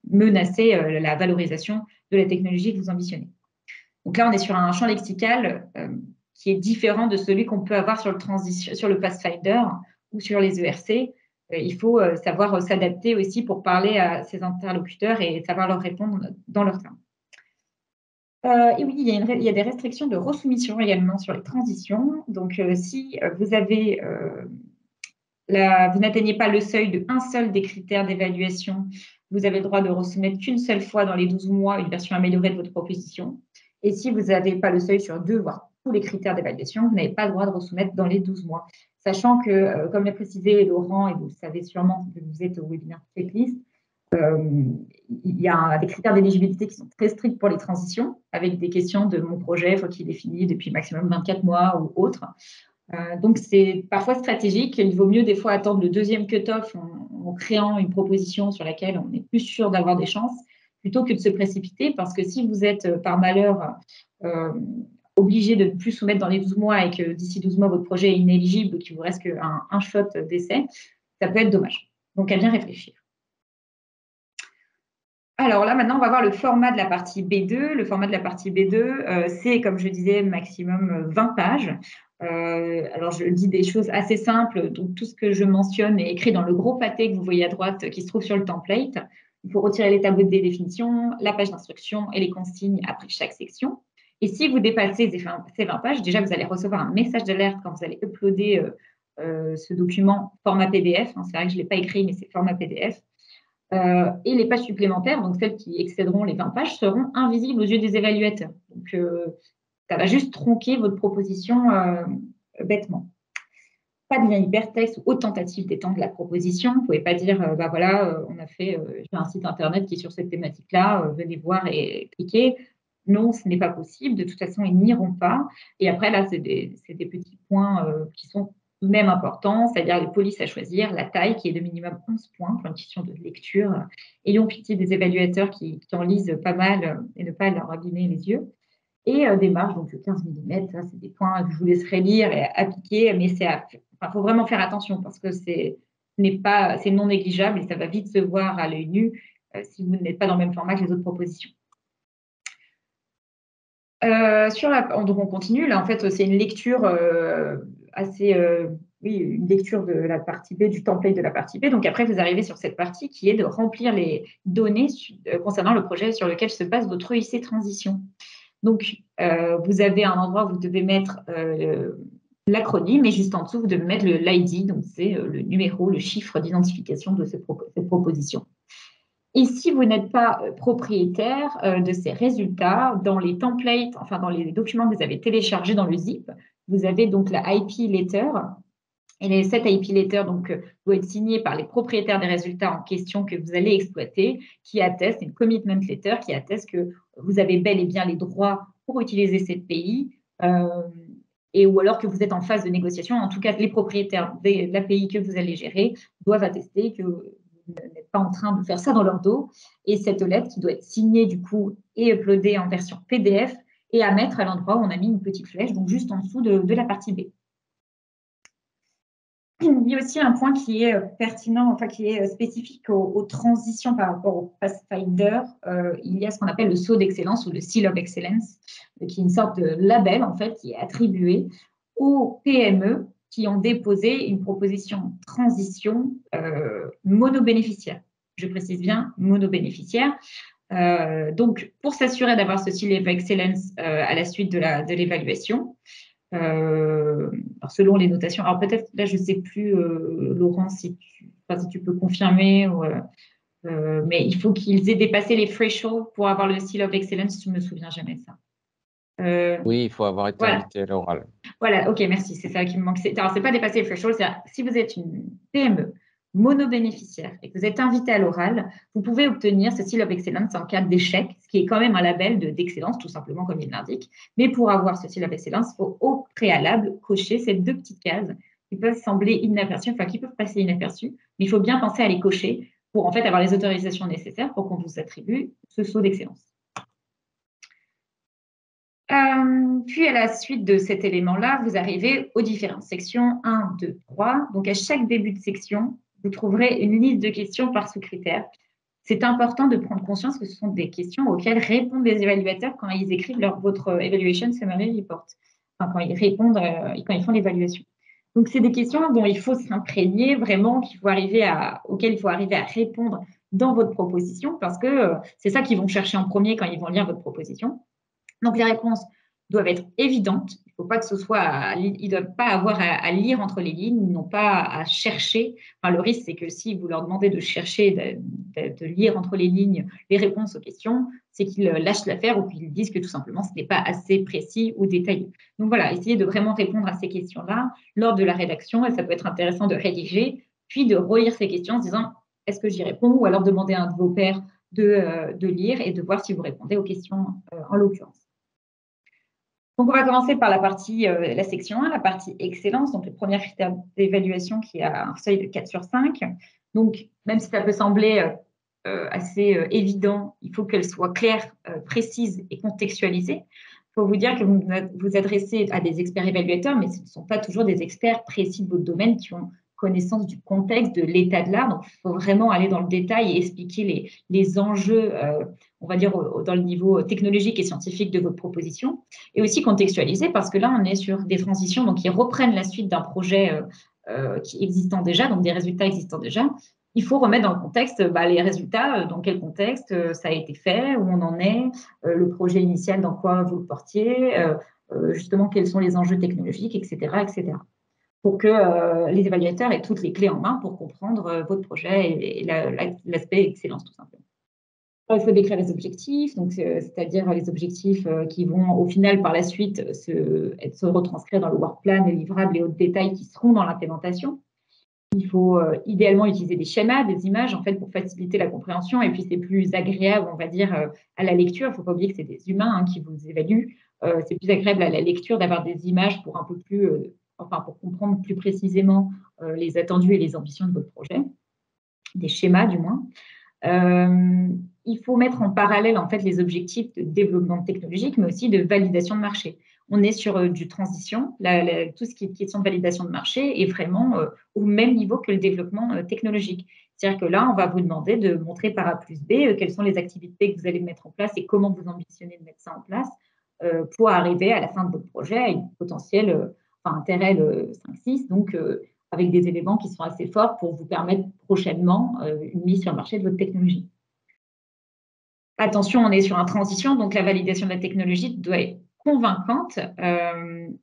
menacer la valorisation de la technologie que vous ambitionnez. Donc là, on est sur un champ lexical qui est différent de celui qu'on peut avoir sur le Pathfinder ou sur les ERC. Il faut savoir s'adapter aussi pour parler à ses interlocuteurs et savoir leur répondre dans leur termes. Et oui, il y a des restrictions de resoumission également sur les transitions. Donc, si vous n'atteignez pas le seuil de un seul des critères d'évaluation, vous avez le droit de resoumettre qu'une seule fois dans les 12 mois une version améliorée de votre proposition. Et si vous n'avez pas le seuil sur 2, voire tous les critères d'évaluation, vous n'avez pas le droit de resoumettre dans les 12 mois. Sachant que, comme l'a précisé Laurent, et vous le savez sûrement que vous êtes au webinaire checklist, il y a des critères d'éligibilité qui sont très stricts pour les transitions, avec des questions de mon projet, faut qu'il est fini depuis maximum 24 mois ou autre. Donc, c'est parfois stratégique. Il vaut mieux des fois attendre le deuxième cut-off en créant une proposition sur laquelle on est plus sûr d'avoir des chances, plutôt que de se précipiter, parce que si vous êtes par malheur obligé de ne plus soumettre dans les 12 mois et que d'ici 12 mois, votre projet est inéligible ou qu'il vous reste qu'un shot d'essai, ça peut être dommage. Donc, à bien réfléchir. Alors là, maintenant, on va voir le format de la partie B2. Le format de la partie B2, c'est, comme je disais, maximum 20 pages. Alors, je dis des choses assez simples. Donc, tout ce que je mentionne est écrit dans le gros pâté que vous voyez à droite qui se trouve sur le template. Il faut retirer les tableaux de définition, la page d'instruction et les consignes après chaque section. Et si vous dépassez ces 20 pages, déjà, vous allez recevoir un message d'alerte quand vous allez uploader ce document format PDF. C'est vrai que je ne l'ai pas écrit, mais c'est format PDF. Et les pages supplémentaires, donc celles qui excéderont les 20 pages, seront invisibles aux yeux des évaluateurs. Donc, ça va juste tronquer votre proposition bêtement. Pas de lien hypertexte ou autre tentative d'étendre la proposition. Vous ne pouvez pas dire, on a fait j'ai un site internet qui est sur cette thématique-là, venez voir et cliquer. Non, ce n'est pas possible. De toute façon, ils n'iront pas. Et après, là, c'est des petits points qui sont même important, c'est-à-dire les polices à choisir, la taille qui est de minimum 11 points pour une question de lecture. Ayons pitié des évaluateurs qui en lisent pas mal et ne pas leur abîmer les yeux. Et des marges, donc 15 mm, c'est des points que je vous laisserai lire et appliquer, mais il faut vraiment faire attention parce que c'est c'est non négligeable et ça va vite se voir à l'œil nu si vous n'êtes pas dans le même format que les autres propositions. Donc on continue. Là, en fait, c'est une lecture une lecture de la partie B, du template de la partie B. Donc après, vous arrivez sur cette partie qui est de remplir les données concernant le projet sur lequel se base votre EIC Transition. Donc, vous avez un endroit où vous devez mettre l'acronyme et juste en dessous, vous devez mettre l'ID, donc c'est le numéro, le chiffre d'identification de cette proposition. Et si vous n'êtes pas propriétaire de ces résultats, dans les templates, enfin dans les documents que vous avez téléchargés dans le zip, vous avez donc la IP letter. Et cette IP letter doit être signée par les propriétaires des résultats en question que vous allez exploiter, qui atteste, une commitment letter, qui atteste que vous avez bel et bien les droits pour utiliser cette API, ou alors que vous êtes en phase de négociation. En tout cas, les propriétaires de l'API que vous allez gérer doivent attester que vous n'êtes pas en train de faire ça dans leur dos. Et cette lettre qui doit être signée du coup et uploadée en version PDF et à mettre à l'endroit où on a mis une petite flèche, donc juste en dessous de la partie B. Il y a aussi un point qui est pertinent, enfin qui est spécifique aux transitions par rapport au Pathfinder. Il y a ce qu'on appelle le sceau d'excellence ou le Seal of Excellence, qui est une sorte de label en fait qui est attribué aux PME qui ont déposé une proposition transition monobénéficiaire. Je précise bien monobénéficiaire. Donc, pour s'assurer d'avoir ce Seal of Excellence à la suite de l'évaluation, selon les notations. Alors peut-être, là, je ne sais plus, Laurent, si tu peux confirmer, mais il faut qu'ils aient dépassé les thresholds pour avoir le Seal of Excellence, je ne me souviens jamais de ça. Oui, il faut avoir été invité à l'oral. Voilà, ok, merci, c'est ça qui me manque. Alors, ce n'est pas dépasser les thresholds, c'est si vous êtes une PME monobénéficiaire et que vous êtes invité à l'oral, vous pouvez obtenir ce Seal of Excellence en cas d'échec, ce qui est quand même un label d'excellence, tout simplement comme il l'indique. Mais pour avoir ce Seal of Excellence, il faut au préalable cocher ces 2 petites cases qui peuvent sembler inaperçues, enfin qui peuvent passer inaperçues, mais il faut bien penser à les cocher pour en fait avoir les autorisations nécessaires pour qu'on vous attribue ce sceau d'excellence. Puis, à la suite de cet élément-là, vous arrivez aux différentes sections 1, 2, 3. Donc, à chaque début de section, vous trouverez une liste de questions par sous-critères. C'est important de prendre conscience que ce sont des questions auxquelles répondent les évaluateurs quand ils écrivent votre Evaluation Summary Report, enfin, quand ils répondent, quand ils font l'évaluation. Donc, c'est des questions dont il faut s'imprégner vraiment, auxquelles il faut arriver à répondre dans votre proposition, parce que c'est ça qu'ils vont chercher en premier quand ils vont lire votre proposition. Donc, les réponses doivent être évidentes. Il ne faut pas que ce soit, ils ne doivent pas avoir à lire entre les lignes, ils n'ont pas à chercher. Enfin, le risque, c'est que si vous leur demandez de chercher, de lire entre les lignes les réponses aux questions, c'est qu'ils lâchent l'affaire ou qu'ils disent que tout simplement, ce n'est pas assez précis ou détaillé. Donc voilà, essayez de vraiment répondre à ces questions-là lors de la rédaction. Et ça peut être intéressant de rédiger, puis de relire ces questions en se disant, est-ce que j'y réponds? Ou alors demander à un de vos pairs de lire et de voir si vous répondez aux questions en l'occurrence. Donc, on va commencer par la section 1, la partie excellence, donc le premier critère d'évaluation qui a un seuil de 4 sur 5. Donc, même si ça peut sembler assez évident, il faut qu'elle soit claire, précise et contextualisée. Il faut vous dire que vous vous adressez à des experts évaluateurs, mais ce ne sont pas toujours des experts précis de votre domaine qui ont connaissance du contexte, de l'état de l'art. Donc, il faut vraiment aller dans le détail et expliquer les enjeux, on va dire, dans le niveau technologique et scientifique de votre proposition. Et aussi contextualiser, parce que là, on est sur des transitions donc, qui reprennent la suite d'un projet qui existant déjà, donc des résultats existants déjà. Il faut remettre dans le contexte les résultats, dans quel contexte ça a été fait, où on en est, le projet initial, dans quoi vous le portiez, justement, quels sont les enjeux technologiques, etc., etc. Pour que les évaluateurs aient toutes les clés en main pour comprendre votre projet et l'aspect excellence, tout simplement. Il faut décrire les objectifs, donc c'est-à-dire les objectifs qui vont au final par la suite se retranscrire dans le work plan, les livrables et autres détails qui seront dans l'implémentation. Il faut idéalement utiliser des schémas, des images en fait pour faciliter la compréhension et puis c'est plus agréable, on va dire, à la lecture. Il ne faut pas oublier que c'est des humains qui vous évaluent. C'est plus agréable à la lecture d'avoir des images pour un peu plus, pour comprendre plus précisément les attendus et les ambitions de votre projet, des schémas du moins. Il faut mettre en parallèle en fait les objectifs de développement technologique, mais aussi de validation de marché. on est sur du transition. Tout ce qui est question de validation de marché est vraiment au même niveau que le développement technologique. C'est-à-dire que là, on va vous demander de montrer par A plus B quelles sont les activités que vous allez mettre en place et comment vous ambitionnez de mettre ça en place pour arriver à la fin de votre projet à une potentielle intérêt 5-6, donc avec des éléments qui sont assez forts pour vous permettre prochainement une mise sur le marché de votre technologie. Attention, on est sur une transition, donc la validation de la technologie doit être convaincante.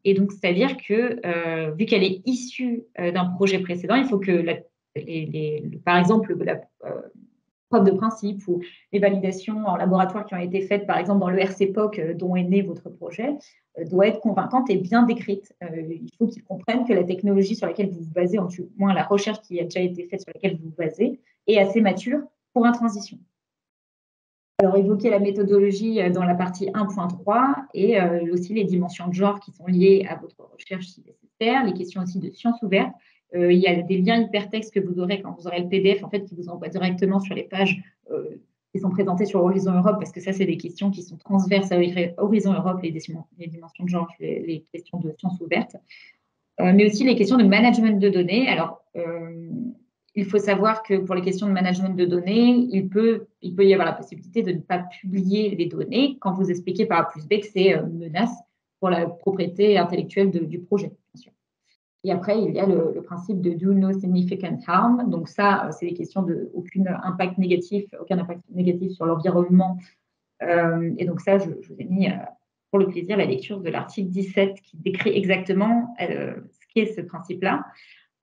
Et donc, c'est-à-dire que vu qu'elle est issue d'un projet précédent, il faut que, par exemple, la preuve de principe ou les validations en laboratoire qui ont été faites, par exemple, dans le RCPOC dont est né votre projet, doit être convaincante et bien décrite. Il faut qu'ils comprennent que la technologie sur laquelle vous vous basez, en tout moins la recherche qui a déjà été faite sur laquelle vous vous basez, est assez mature pour une transition. Alors, évoquer la méthodologie dans la partie 1.3 et aussi les dimensions de genre qui sont liées à votre recherche si nécessaire, les questions aussi de sciences ouvertes. Il y a des liens hypertextes que vous aurez quand vous aurez le PDF, en fait, qui vous envoient directement sur les pages qui sont présentées sur Horizon Europe, parce que ça, c'est des questions qui sont transverses à Horizon Europe, les dimensions de genre, les questions de sciences ouvertes, mais aussi les questions de management de données. Alors, il faut savoir que pour les questions de management de données, il peut y avoir la possibilité de ne pas publier les données quand vous expliquez par A plus B que c'est une menace pour la propriété intellectuelle du projet, bien sûr. Et après, il y a le principe de do no significant harm. Donc ça, c'est des questions de aucun impact négatif sur l'environnement. Et donc ça, je vous ai mis pour le plaisir la lecture de l'article 17 qui décrit exactement ce qu'est ce principe-là.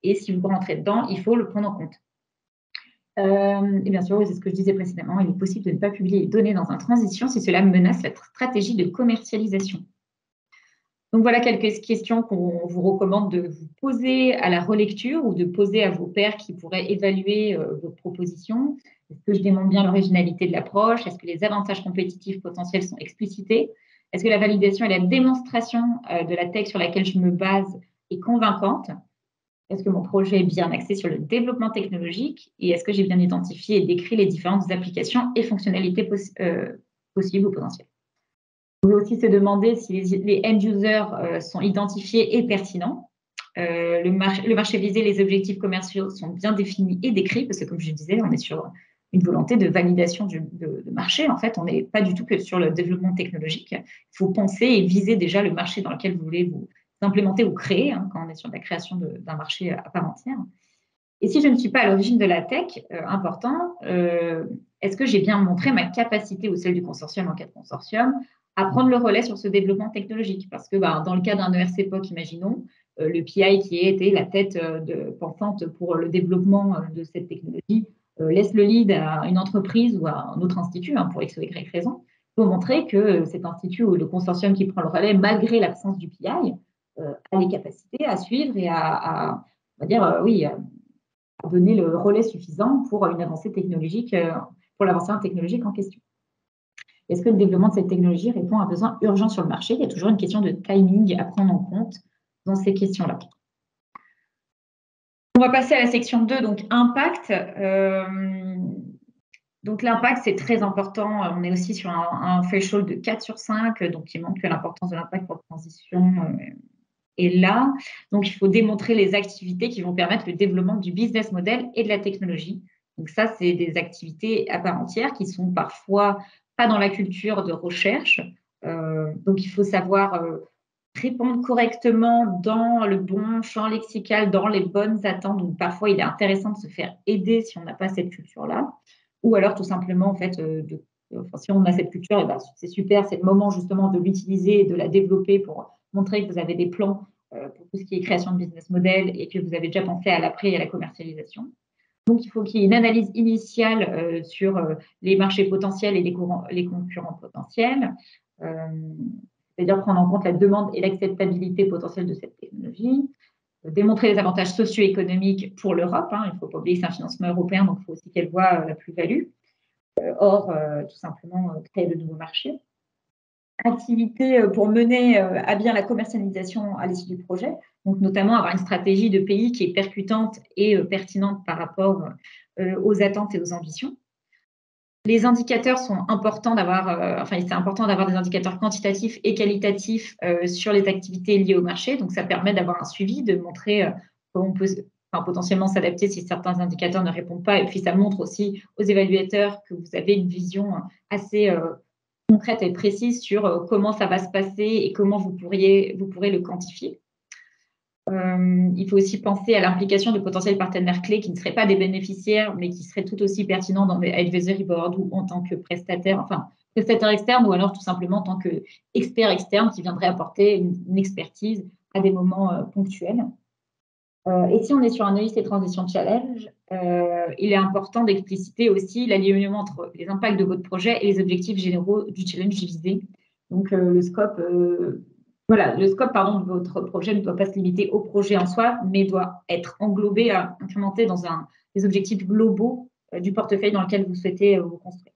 Et si vous rentrez dedans, il faut le prendre en compte. Et bien sûr, c'est ce que je disais précédemment, il est possible de ne pas publier les données dans une transition si cela menace la stratégie de commercialisation. Donc voilà quelques questions qu'on vous recommande de vous poser à la relecture ou de poser à vos pairs qui pourraient évaluer votre proposition. Est-ce que je démontre bien l'originalité de l'approche? Est-ce que les avantages compétitifs potentiels sont explicités? Est-ce que la validation et la démonstration de la tech sur laquelle je me base est convaincante? Est-ce que mon projet est bien axé sur le développement technologique? Et est-ce que j'ai bien identifié et décrit les différentes applications et fonctionnalités possibles ou potentielles? On peut aussi se demander si les end-users sont identifiés et pertinents. Le marché visé, les objectifs commerciaux sont bien définis et décrits, parce que comme je disais, on est sur une volonté de validation de marché. En fait, on n'est pas du tout que sur le développement technologique. Il faut penser et viser déjà le marché dans lequel vous voulez vous implémenter ou créer, quand on est sur la création d'un marché à part entière. Et si je ne suis pas à l'origine de la tech, important, est-ce que j'ai bien montré ma capacité ou celle du consortium en cas de consortium à prendre le relais sur ce développement technologique? Parce que dans le cas d'un ERCPOC, imaginons, le PI qui était la tête pensante pour le développement de cette technologie laisse le lead à une entreprise ou à un autre institut, pour X ou Y raison, pour montrer que cet institut ou le consortium qui prend le relais, malgré l'absence du PI, a les capacités à suivre et à on va dire, à donner le relais suffisant pour une avancée technologique, pour l'avancée technologique en question. Est-ce que le développement de cette technologie répond à un besoin urgent sur le marché? Il y a toujours une question de timing à prendre en compte dans ces questions-là. On va passer à la section 2, donc impact. Donc l'impact, c'est très important. On est aussi sur un threshold de 4 sur 5, donc qui montre que l'importance de l'impact pour la transition est là. Donc il faut démontrer les activités qui vont permettre le développement du business model et de la technologie. Donc ça, c'est des activités à part entière qui sont parfois pas dans la culture de recherche. Donc il faut savoir répondre correctement dans le bon champ lexical, dans les bonnes attentes. Donc parfois, il est intéressant de se faire aider si on n'a pas cette culture-là. Ou alors tout simplement, en fait, si on a cette culture, c'est super, c'est le moment justement de l'utiliser et de la développer pour montrer que vous avez des plans pour tout ce qui est création de business model et que vous avez déjà pensé à l'après et à la commercialisation. Donc, il faut qu'il y ait une analyse initiale sur les marchés potentiels et les concurrents potentiels, c'est-à-dire prendre en compte la demande et l'acceptabilité potentielle de cette technologie, démontrer les avantages socio-économiques pour l'Europe. Il ne faut pas oublier que c'est un financement européen, donc il faut aussi qu'elle voit la plus-value. Or, tout simplement, créer de nouveaux marchés. Activité pour mener à bien la commercialisation à l'issue du projet, donc notamment avoir une stratégie de pays qui est percutante et pertinente par rapport aux attentes et aux ambitions. les indicateurs sont importants d'avoir, c'est important d'avoir des indicateurs quantitatifs et qualitatifs sur les activités liées au marché. Donc, ça permet d'avoir un suivi, de montrer comment on peut potentiellement s'adapter si certains indicateurs ne répondent pas. Et puis, ça montre aussi aux évaluateurs que vous avez une vision assez concrète et précise sur comment ça va se passer et comment vous pourrez le quantifier. Il faut aussi penser à l'implication de potentiels partenaires clés qui ne seraient pas des bénéficiaires, mais qui seraient tout aussi pertinents dans des advisory boards ou en tant que prestataire externe, ou alors tout simplement en tant qu'expert externe qui viendrait apporter une expertise à des moments ponctuels. Et si on est sur un EIC Transition Challenge, il est important d'expliciter aussi l'alignement entre les impacts de votre projet et les objectifs généraux du challenge visé. Donc, le scope de votre projet ne doit pas se limiter au projet en soi, mais doit être englobé, implémenté dans des objectifs globaux du portefeuille dans lequel vous souhaitez vous construire.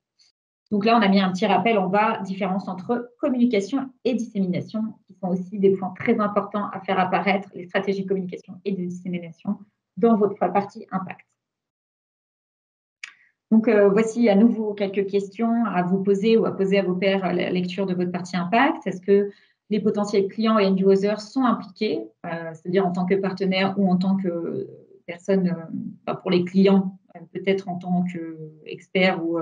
Donc là, on a mis un petit rappel en bas, différence entre communication et dissémination, qui sont aussi des points très importants à faire apparaître, les stratégies de communication et de dissémination dans votre partie impact. Donc, voici à nouveau quelques questions à vous poser ou à poser à vos pairs à la lecture de votre partie impact. Est-ce que les potentiels clients et end-users sont impliqués, c'est-à-dire en tant que partenaire ou en tant que personne, pour les clients, peut-être en tant qu'expert ou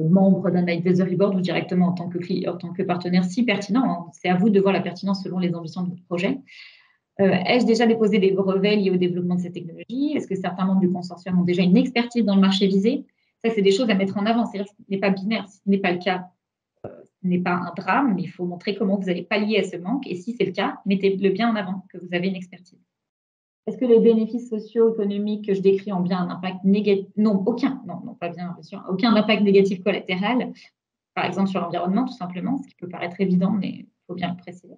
membre d'un advisory board ou directement en tant que partenaire, si pertinent. Hein. C'est à vous de voir la pertinence selon les ambitions de votre projet. Ai-je déjà déposé des brevets liés au développement de cette technologie? Est-ce que certains membres du consortium ont déjà une expertise dans le marché visé? Ça, c'est des choses à mettre en avant. C'est-à-dire que ce n'est pas binaire. Si ce n'est pas le cas, ce n'est pas un drame, mais il faut montrer comment vous allez pallier à ce manque. Et si c'est le cas, mettez-le bien en avant, que vous avez une expertise. Est-ce que les bénéfices socio-économiques que je décris ont bien un impact négatif? Non, aucun. Non, pas bien sûr. Aucun impact négatif collatéral, par exemple sur l'environnement, tout simplement, ce qui peut paraître évident, mais il faut bien le préciser.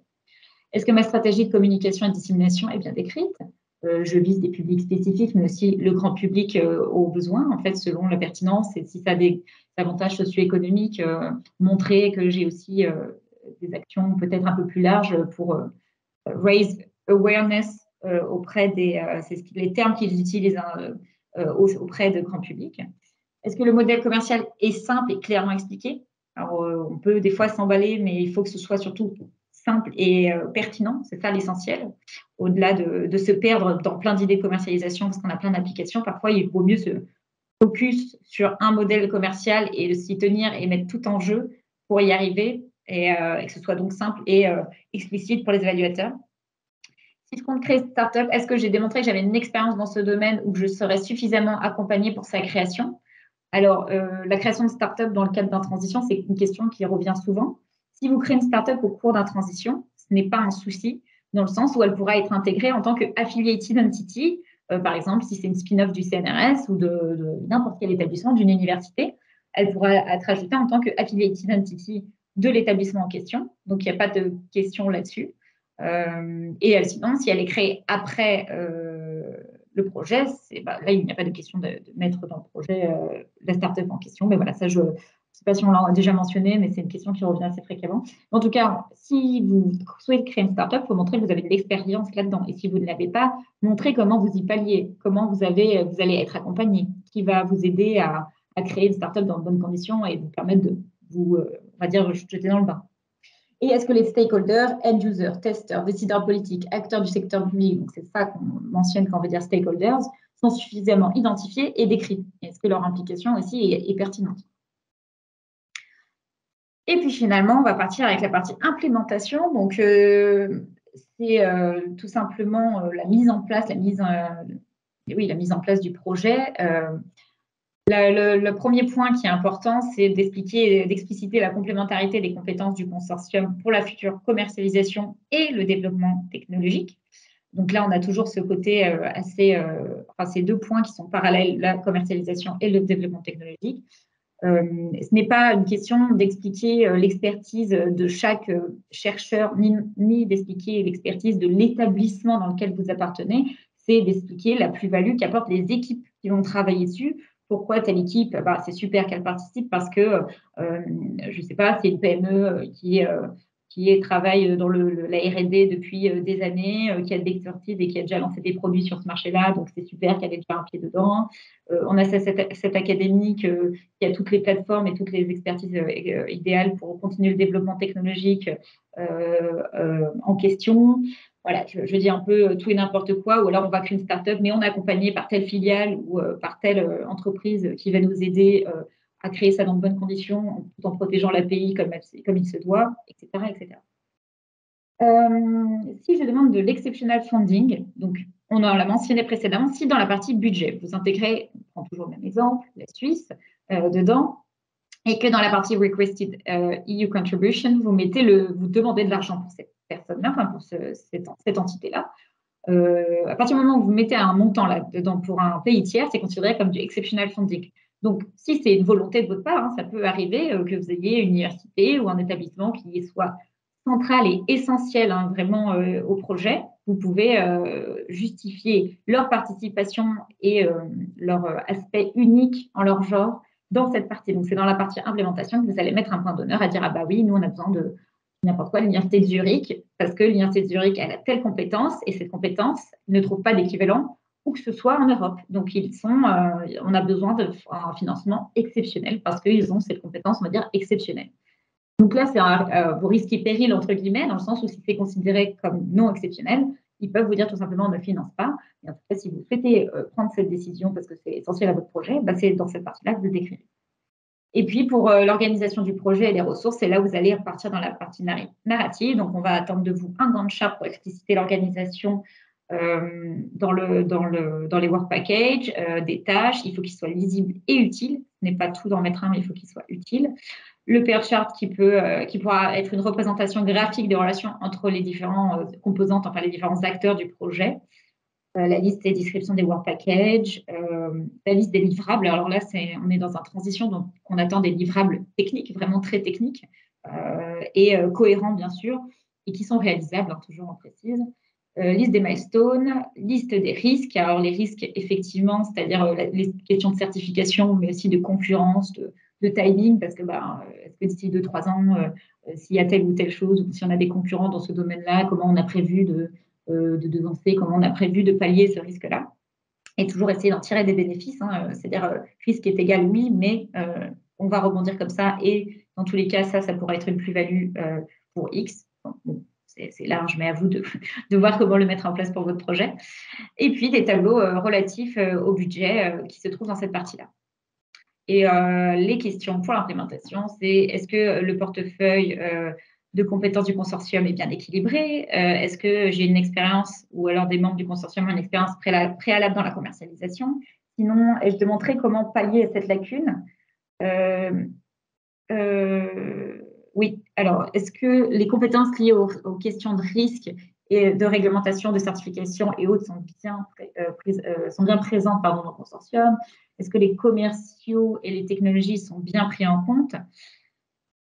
Est-ce que ma stratégie de communication et de dissémination est bien décrite? Je vise des publics spécifiques, mais aussi le grand public aux besoins, en fait, selon la pertinence. Et si ça a des avantages socio-économiques, montrer que j'ai aussi des actions peut-être un peu plus larges pour raise awareness auprès c'est les termes qu'ils utilisent auprès de grand public. Est-ce que le modèle commercial est simple et clairement expliqué? Alors, on peut des fois s'emballer, mais il faut que ce soit surtout simple et pertinent. C'est ça l'essentiel. Au-delà de se perdre dans plein d'idées de commercialisation, parce qu'on a plein d'applications, parfois, il vaut mieux se focus sur un modèle commercial et s'y tenir et mettre tout en jeu pour y arriver et que ce soit donc simple et explicite pour les évaluateurs. Si je compte créer une startup, est-ce que j'ai démontré que j'avais une expérience dans ce domaine ou que je serais suffisamment accompagnée pour sa création? Alors, la création de start-up dans le cadre d'un transition, c'est une question qui revient souvent. Si vous créez une start-up au cours d'un transition, ce n'est pas un souci, dans le sens où elle pourra être intégrée en tant qu'affiliated entity, par exemple, si c'est une spin-off du CNRS ou de n'importe quel établissement, d'une université, elle pourra être ajoutée en tant qu'affiliated entity de l'établissement en question. Donc, il n'y a pas de question là-dessus. Et sinon, si elle est créée après le projet, là, il n'y a pas de question de mettre dans le projet la start-up en question. Mais voilà, ça, je ne sais pas si on l'a déjà mentionné, mais c'est une question qui revient assez fréquemment. En tout cas, si vous souhaitez créer une start-up, il faut montrer que vous avez de l'expérience là-dedans. Et si vous ne l'avez pas, montrez comment vous y palliez, comment vous allez être accompagné, qui va vous aider à créer une start-up dans de bonnes conditions et vous permettre de vous, on va dire, jeter dans le bain. Et est-ce que les stakeholders, end-users, testeurs, décideurs politiques, acteurs du secteur public, donc c'est ça qu'on mentionne quand on veut dire stakeholders, sont suffisamment identifiés et décrits? Est-ce que leur implication aussi est pertinente? Et puis finalement, on va partir avec la partie implémentation. Donc, c'est tout simplement la mise en place du projet. Le premier point qui est important, c'est d'expliciter la complémentarité des compétences du consortium pour la future commercialisation et le développement technologique. Donc là, on a toujours ce côté ces deux points qui sont parallèles, la commercialisation et le développement technologique. Ce n'est pas une question d'expliquer l'expertise de chaque chercheur, ni d'expliquer l'expertise de l'établissement dans lequel vous appartenez, c'est d'expliquer la plus-value qu'apportent les équipes qui vont travailler dessus. Pourquoi telle équipe? C'est super qu'elle participe parce que, je ne sais pas, c'est une PME qui qui travaille dans la R&D depuis des années, qui a de l'expertise et qui a déjà lancé des produits sur ce marché-là, donc c'est super qu'elle ait déjà un pied dedans. On a cette académique qui a toutes les plateformes et toutes les expertises idéales pour continuer le développement technologique en question. Voilà, je dis un peu tout et n'importe quoi, ou alors on va créer une start-up, mais on est accompagné par telle filiale ou par telle entreprise qui va nous aider à créer ça dans de bonnes conditions, tout en protégeant l'API comme il se doit, etc. etc. Si je demande de l'exceptional funding, donc on l'a mentionné précédemment, si dans la partie budget, vous intégrez, on prend toujours le même exemple, la Suisse, dedans, et que dans la partie requested EU contribution, vous demandez de l'argent pour cette personne-là, enfin pour cette entité-là. À partir du moment où vous mettez un montant là-dedans pour un pays tiers, c'est considéré comme du exceptional funding. Donc, si c'est une volonté de votre part, hein, ça peut arriver que vous ayez une université ou un établissement qui soit central et essentiel hein, vraiment au projet. Vous pouvez justifier leur participation et leur aspect unique en leur genre dans cette partie. Donc, c'est dans la partie implémentation que vous allez mettre un point d'honneur à dire « Ah bah oui, nous, on a besoin de n'importe quoi, l'Université de Zurich, parce que l'Université de Zurich, elle a telle compétence, et cette compétence ne trouve pas d'équivalent où que ce soit en Europe. Donc, on a besoin d'un financement exceptionnel parce qu'ils ont cette compétence, on va dire, exceptionnelle. » Donc là, c'est vos risques et périls, entre guillemets, dans le sens où si c'est considéré comme non exceptionnel, ils peuvent vous dire tout simplement on ne finance pas. Et en tout cas, si vous souhaitez prendre cette décision parce que c'est essentiel à votre projet, bah, c'est dans cette partie-là que vous le décrivez. Et puis, pour l'organisation du projet et les ressources, c'est là où vous allez repartir dans la partie narrative. Donc, on va attendre de vous un Gantt chart pour expliciter l'organisation dans les work packages, des tâches. Il faut qu'ils soient lisibles et utiles. Ce n'est pas tout d'en mettre un, mais il faut qu'il soit utile. Le pair chart qui pourra être une représentation graphique des relations entre les différentes composantes, enfin les différents acteurs du projet. La liste des descriptions des work packages, la liste des livrables. Alors là, on est dans une transition, donc on attend des livrables techniques, vraiment très techniques et cohérents, bien sûr, et qui sont réalisables, hein, toujours on précise. Liste des milestones, liste des risques. Alors les risques, effectivement, c'est-à-dire les questions de certification, mais aussi de concurrence, de timing, parce que est-ce que d'ici 2-3 ans, s'il y a telle ou telle chose, ou si on a des concurrents dans ce domaine-là, comment on a prévu de devancer, comment on a prévu de pallier ce risque-là. Et toujours essayer d'en tirer des bénéfices. Hein, c'est-à-dire, risque est égal, oui, mais on va rebondir comme ça. Et dans tous les cas, ça pourra être une plus-value pour X. Bon, c'est large, mais à vous de voir comment le mettre en place pour votre projet. Et puis, des tableaux relatifs au budget qui se trouvent dans cette partie-là. Et les questions pour l'implémentation, c'est est-ce que le portefeuille de compétences du consortium est bien équilibré? Est-ce que j'ai une expérience ou alors des membres du consortium ont une expérience préalable dans la commercialisation? Sinon, ai-je de montrer comment pallier cette lacune? Oui, alors, est-ce que les compétences liées aux questions de risque et de réglementation, de certification et autres sont bien présentes dans le consortium? Est-ce que les commerciaux et les technologies sont bien pris en compte?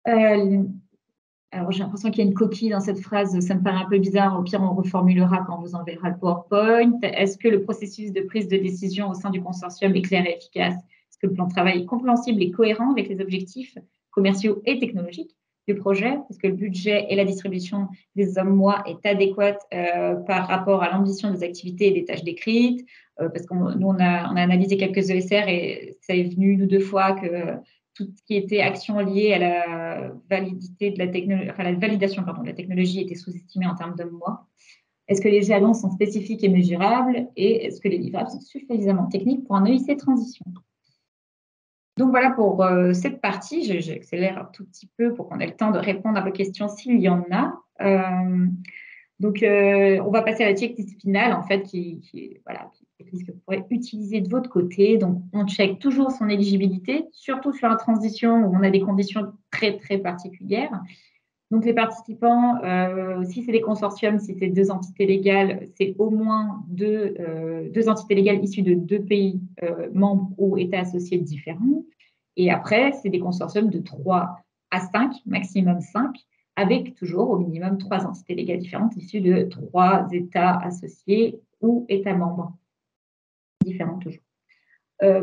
Alors, j'ai l'impression qu'il y a une coquille dans cette phrase, ça me paraît un peu bizarre. Au pire, on reformulera quand on vous enverra le PowerPoint. Est-ce que le processus de prise de décision au sein du consortium est clair et efficace? Est-ce que le plan de travail est compréhensible et cohérent avec les objectifs commerciaux et technologiques du projet? Est-ce que le budget et la distribution des hommes-mois est adéquate par rapport à l'ambition des activités et des tâches décrites? Parce que nous, on a analysé quelques ESR et ça est venu une ou deux fois que tout ce qui était action liée à la validité de la technologie, enfin la validation de la technologie était sous-estimée en termes d'hommes-mois. Est-ce que les jalons sont spécifiques et mesurables? Et est-ce que les livrables sont suffisamment techniques pour un EIC transition? Donc voilà pour cette partie. J'accélère un tout petit peu pour qu'on ait le temps de répondre à vos questions s'il y en a. Donc, on va passer à la checklist finale, en fait, qui que vous pourrez utiliser de votre côté. Donc, on check toujours son éligibilité, surtout sur la transition où on a des conditions très, très particulières. Donc, les participants, si c'est des consortiums, si c'est 2 entités légales, c'est au moins deux entités légales issues de 2 pays membres ou États associés différents. Et après, c'est des consortiums de 3 à 5, maximum 5, avec toujours au minimum 3 entités légales différentes issues de 3 États associés ou États membres différents toujours.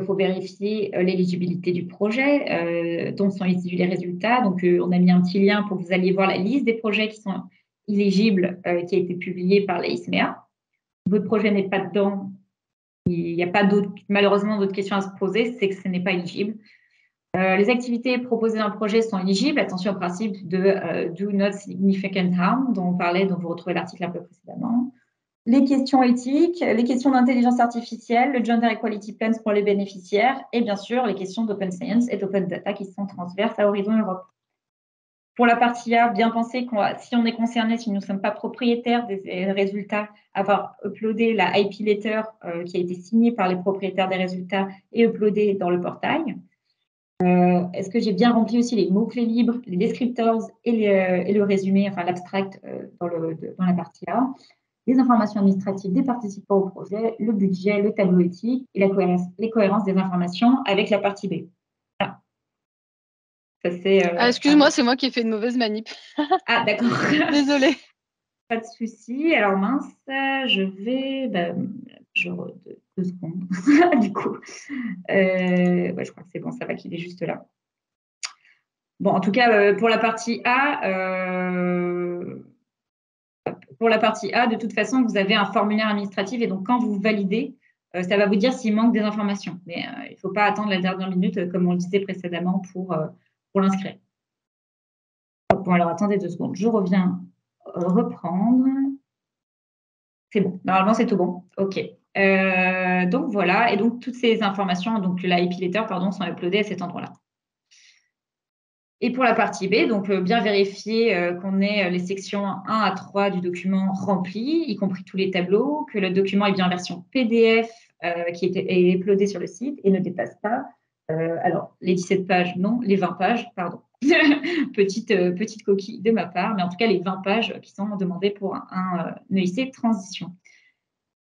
faut vérifier l'éligibilité du projet, dont sont issus les résultats. Donc, on a mis un petit lien pour que vous alliez voir la liste des projets qui sont éligibles, qui a été publiée par la ISMEA. Si votre projet n'est pas dedans, il n'y a pas malheureusement d'autres questions à se poser, c'est que ce n'est pas éligible. Les activités proposées dans le projet sont éligibles. Attention au principe de Do Not Significant Harm, dont on parlait, dont vous retrouvez l'article un peu précédemment. Les questions éthiques, les questions d'intelligence artificielle, le Gender Equality Plans pour les bénéficiaires et bien sûr les questions d'Open Science et d'Open Data qui sont transverses à Horizon Europe. Pour la partie A, bien penser que si on est concerné, si nous ne sommes pas propriétaires des résultats, avoir uploadé la IP letter qui a été signée par les propriétaires des résultats et uploadé dans le portail. Est-ce que j'ai bien rempli aussi les mots-clés libres, les descriptors et le résumé, enfin l'abstract dans la partie A, les informations administratives des participants au projet, le budget, le tableau éthique et les cohérences des informations avec la partie B. Voilà. Excuse-moi, c'est moi qui ai fait une mauvaise manip. Ah, d'accord. Désolée. Pas de souci. Alors mince, je vais... deux secondes, du coup. Ouais, je crois que c'est bon, ça va qu'il est juste là. Bon, en tout cas, pour la partie A, de toute façon, vous avez un formulaire administratif et donc quand vous validez, ça va vous dire s'il manque des informations. Mais il ne faut pas attendre la dernière minute, comme on le disait précédemment, pour l'inscrire. Bon, alors attendez 2 secondes. Je reviens reprendre. C'est bon. Normalement, c'est tout bon. OK. Donc, voilà. Et donc, toutes ces informations, donc la IP letter, pardon, sont uploadées à cet endroit-là. Et pour la partie B, donc bien vérifier qu'on ait les sections 1 à 3 du document remplies, y compris tous les tableaux, que le document est bien en version PDF qui est uploadé sur le site et ne dépasse pas, alors les 17 pages, non, les 20 pages, pardon. petite coquille de ma part, mais en tout cas les 20 pages qui sont demandées pour un EIC transition.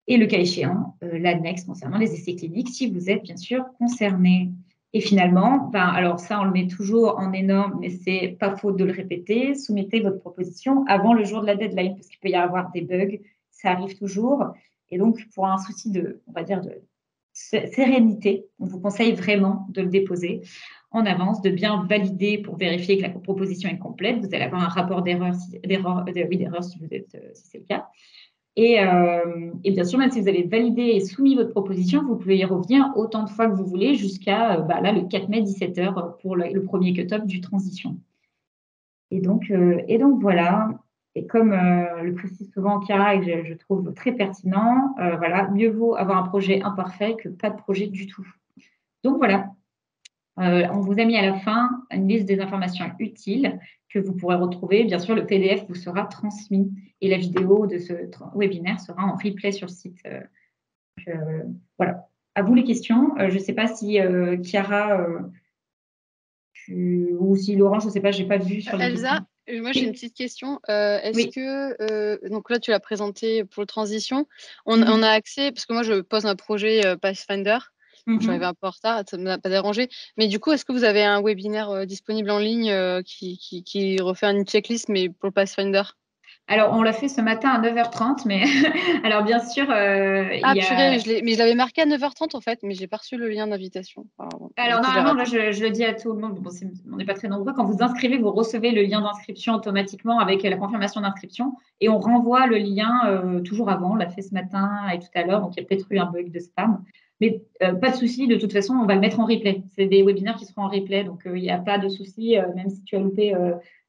Et le cas échéant, l'annexe concernant les essais cliniques, si vous êtes bien sûr concerné. Et finalement, alors ça, on le met toujours en énorme, mais c'est pas faute de le répéter, soumettez votre proposition avant le jour de la deadline, parce qu'il peut y avoir des bugs, ça arrive toujours. Et donc, pour un souci de, on va dire, de sérénité, on vous conseille vraiment de le déposer en avance, de bien valider pour vérifier que la proposition est complète. Vous allez avoir un rapport d'erreur si c'est le cas. Et bien sûr, même si vous avez validé et soumis votre proposition, vous pouvez y revenir autant de fois que vous voulez jusqu'à là, le 4 mai, 17h pour le premier cut-off du transition. Et donc voilà. Et comme le précise souvent Chiara et que je trouve très pertinent, voilà, mieux vaut avoir un projet imparfait que pas de projet du tout. Donc voilà. On vous a mis à la fin une liste des informations utiles que vous pourrez retrouver. Bien sûr, le PDF vous sera transmis et la vidéo de ce webinaire sera en replay sur le site. Voilà. À vous les questions. Je ne sais pas si Chiara ou si Laurent, je ne sais pas, je n'ai pas vu sur les Elsa, questions. moi j'ai une petite question. Est-ce que, donc là tu l'as présenté pour le transition, on a accès, parce que moi je pose un projet Pathfinder. Je suis arrivée un peu en retard, ça ne m'a pas dérangé. Mais du coup, est-ce que vous avez un webinaire disponible en ligne qui refait une checklist, mais pour le Pathfinder? Alors, on l'a fait ce matin à 9h30, mais alors bien sûr, purée, mais je l'avais marqué à 9h30 en fait, mais j'ai pas reçu le lien d'invitation. Alors, normalement, là, je le dis à tout le monde, bon, on n'est pas très nombreux, quand vous inscrivez, vous recevez le lien d'inscription automatiquement avec la confirmation d'inscription et on renvoie le lien toujours avant, on l'a fait ce matin et tout à l'heure, donc il y a peut-être eu un bug de spam. Mais pas de souci, de toute façon, on va le mettre en replay. C'est des webinaires qui seront en replay, donc il n'y a pas de souci, même si tu as loupé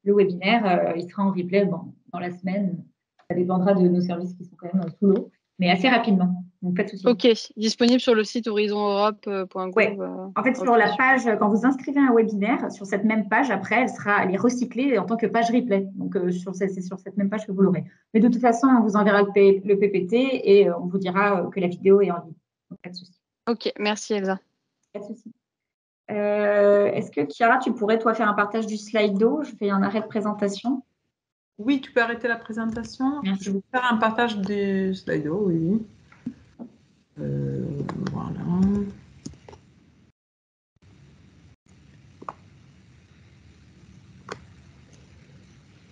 le webinaire, il sera en replay dans la semaine. Ça dépendra de nos services qui sont quand même sous l'eau, mais assez rapidement, donc pas de souci. Ok, disponible sur le site horizoneurope.gouv. Ouais. En fait, sur la page, quand vous inscrivez un webinaire, sur cette même page, après, elle est recyclée en tant que page replay. Donc, c'est sur cette même page que vous l'aurez. Mais de toute façon, on vous enverra le PPT et on vous dira que la vidéo est en ligne. Donc, pas de souci. Ok, merci Elsa. Pas de souci. Est-ce que Chiara, tu pourrais, toi, faire un partage du Slido? Je fais un arrêt de présentation. Oui, tu peux arrêter la présentation. Merci. Je vais faire un partage du Slido, oui. Voilà.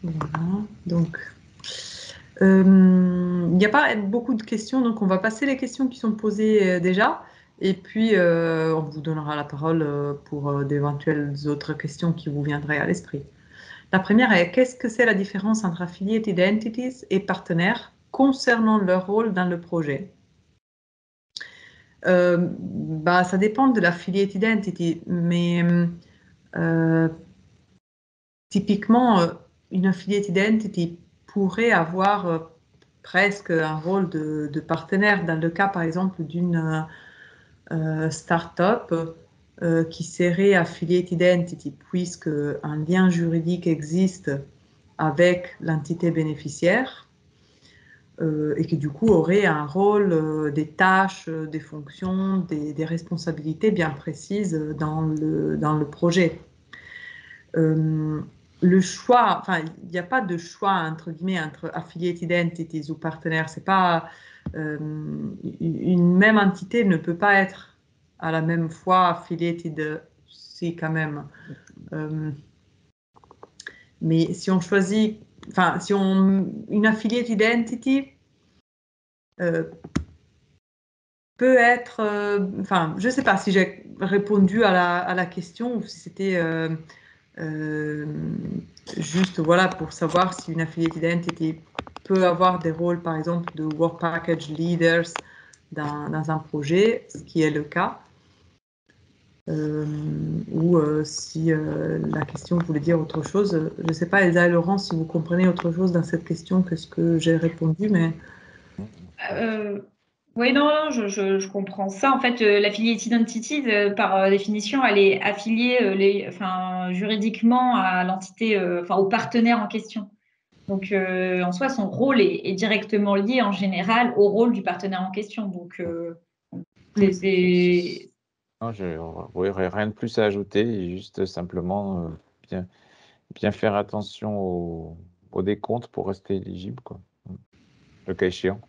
Voilà. Donc, il n'y a pas beaucoup de questions, donc on va passer les questions qui sont posées déjà. Et puis, on vous donnera la parole pour d'éventuelles autres questions qui vous viendraient à l'esprit. La première est, qu'est-ce que c'est la différence entre affiliated entities et partenaires concernant leur rôle dans le projet? Ça dépend de l'affiliated entity, mais typiquement, une affiliated entity pourrait avoir presque un rôle de partenaire dans le cas, par exemple, d'une start-up qui serait affiliated entity, puisque un lien juridique existe avec l'entité bénéficiaire et qui du coup aurait un rôle, des tâches, des fonctions, des responsabilités bien précises dans le projet. Le choix, enfin, il n'y a pas de choix entre guillemets entre affiliated entities ou partenaires. C'est pas une même entité ne peut pas être à la même fois affiliated, si quand même. Mais si on choisit, enfin, une affiliated entity peut être, enfin, je sais pas si j'ai répondu à la question ou si c'était juste voilà pour savoir si une affiliated entity peut avoir des rôles par exemple de work package leaders dans un projet, ce qui est le cas, ou si la question voulait dire autre chose. Je ne sais pas, Elsa et Laurent, si vous comprenez autre chose dans cette question que ce que j'ai répondu, mais... Oui, non, je comprends ça. En fait, l'affiliated entity, par définition, elle est affiliée juridiquement à l'entité, au partenaire en question. Donc, en soi, son rôle est directement lié en général au rôle du partenaire en question. Donc, c'est... Non, j'aurais rien de plus à ajouter, juste simplement bien faire attention au décompte pour rester éligible, quoi. Le cas échéant.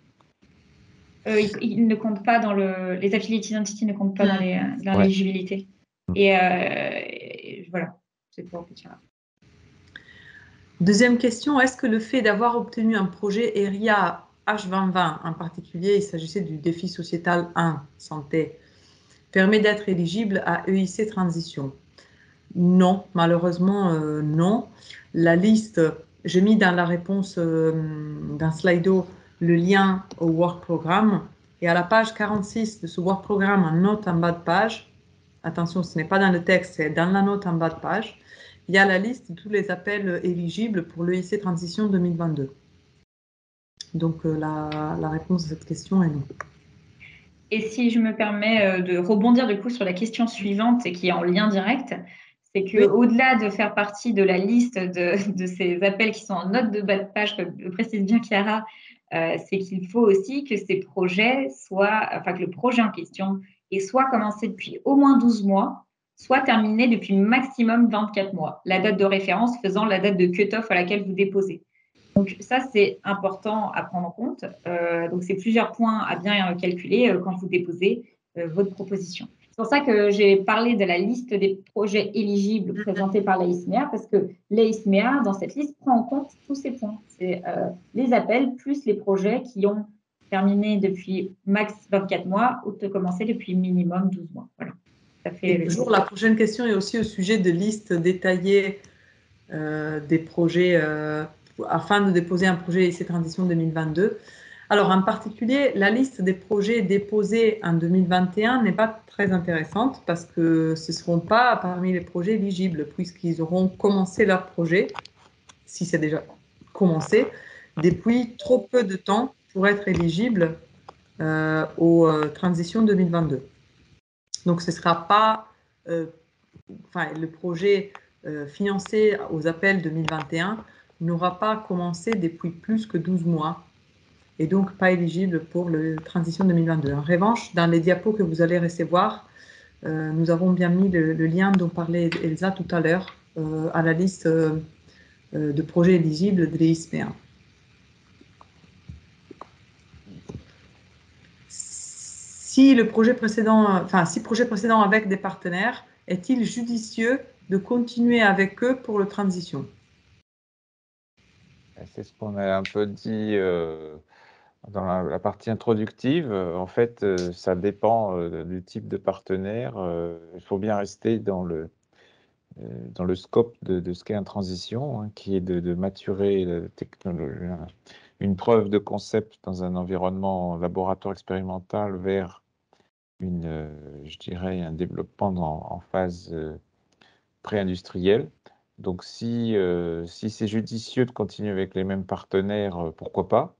Ils ne comptent pas dans les affiliated entities ne comptent pas dans l'éligibilité. Et voilà, c'est pour le petit. Deuxième question, est-ce que le fait d'avoir obtenu un projet ERIA H2020, en particulier, il s'agissait du défi sociétal 1, santé, permet d'être éligible à EIC Transition? Non, malheureusement, non. La liste, j'ai mis dans la réponse d'un Slido le lien au Work Programme et à la page 46 de ce Work Programme, en note en bas de page, attention, ce n'est pas dans le texte, c'est dans la note en bas de page, il y a la liste de tous les appels éligibles pour l'EIC Transition 2022. Donc, la réponse à cette question est non. Et si je me permets de rebondir du coup sur la question suivante et qui est en lien direct, c'est qu'au-delà de faire partie de la liste de ces appels qui sont en note de bas de page, comme le précise bien Chiara, c'est qu'il faut aussi que ces projets que le projet en question ait soit commencé depuis au moins 12 mois, soit terminé depuis maximum 24 mois, la date de référence faisant la date de cut-off à laquelle vous déposez. Donc ça, c'est important à prendre en compte. Donc, c'est plusieurs points à bien calculer quand vous déposez votre proposition. C'est pour ça que j'ai parlé de la liste des projets éligibles présentés par l'AISMEA, parce que l'AISMEA, dans cette liste, prend en compte tous ces points. C'est les appels plus les projets qui ont terminé depuis max 24 mois ou de commencer depuis minimum 12 mois. Voilà. Ça fait et toujours, la prochaine question est aussi au sujet de listes détaillées des projets afin de déposer un projet EIC Transition 2022. Alors, en particulier, la liste des projets déposés en 2021 n'est pas très intéressante parce que ce ne seront pas parmi les projets éligibles puisqu'ils auront commencé leur projet, si c'est déjà commencé, depuis trop peu de temps pour être éligibles aux transitions 2022. Donc, ce ne sera pas le projet financé aux appels 2021 n'aura pas commencé depuis plus que 12 mois et donc pas éligible pour la transition 2022. En revanche, dans les diapos que vous allez recevoir, nous avons bien mis le lien dont parlait Elsa tout à l'heure à la liste de projets éligibles de l'EISMEA. Si projet précédent avec des partenaires, est-il judicieux de continuer avec eux pour le transition? C'est ce qu'on a un peu dit dans la partie introductive, en fait, ça dépend du type de partenaire. Il faut bien rester dans le scope de ce qu'est une transition, hein, qui est de maturer une preuve de concept dans un environnement laboratoire expérimental vers je dirais, un développement en phase pré-industrielle. Donc, si c'est judicieux de continuer avec les mêmes partenaires, pourquoi pas?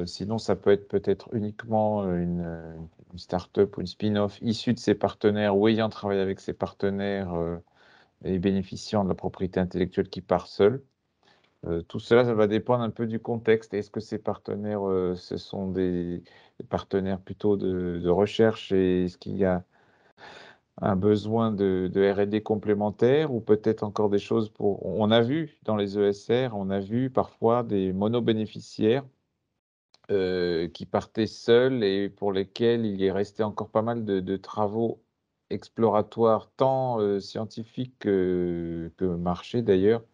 Sinon, ça peut être peut-être uniquement une start-up ou une spin-off issue de ces partenaires ou ayant travaillé avec ces partenaires et bénéficiant de la propriété intellectuelle qui part seul. Tout cela, ça va dépendre un peu du contexte. Est-ce que ces partenaires, ce sont des partenaires plutôt de recherche et est-ce qu'il y a un besoin de R&D complémentaire ou peut-être encore des choses pour... On a vu dans les ESR, on a vu parfois des monobénéficiaires qui partaient seuls et pour lesquels il est resté encore pas mal de travaux exploratoires, tant scientifiques que marchés d'ailleurs,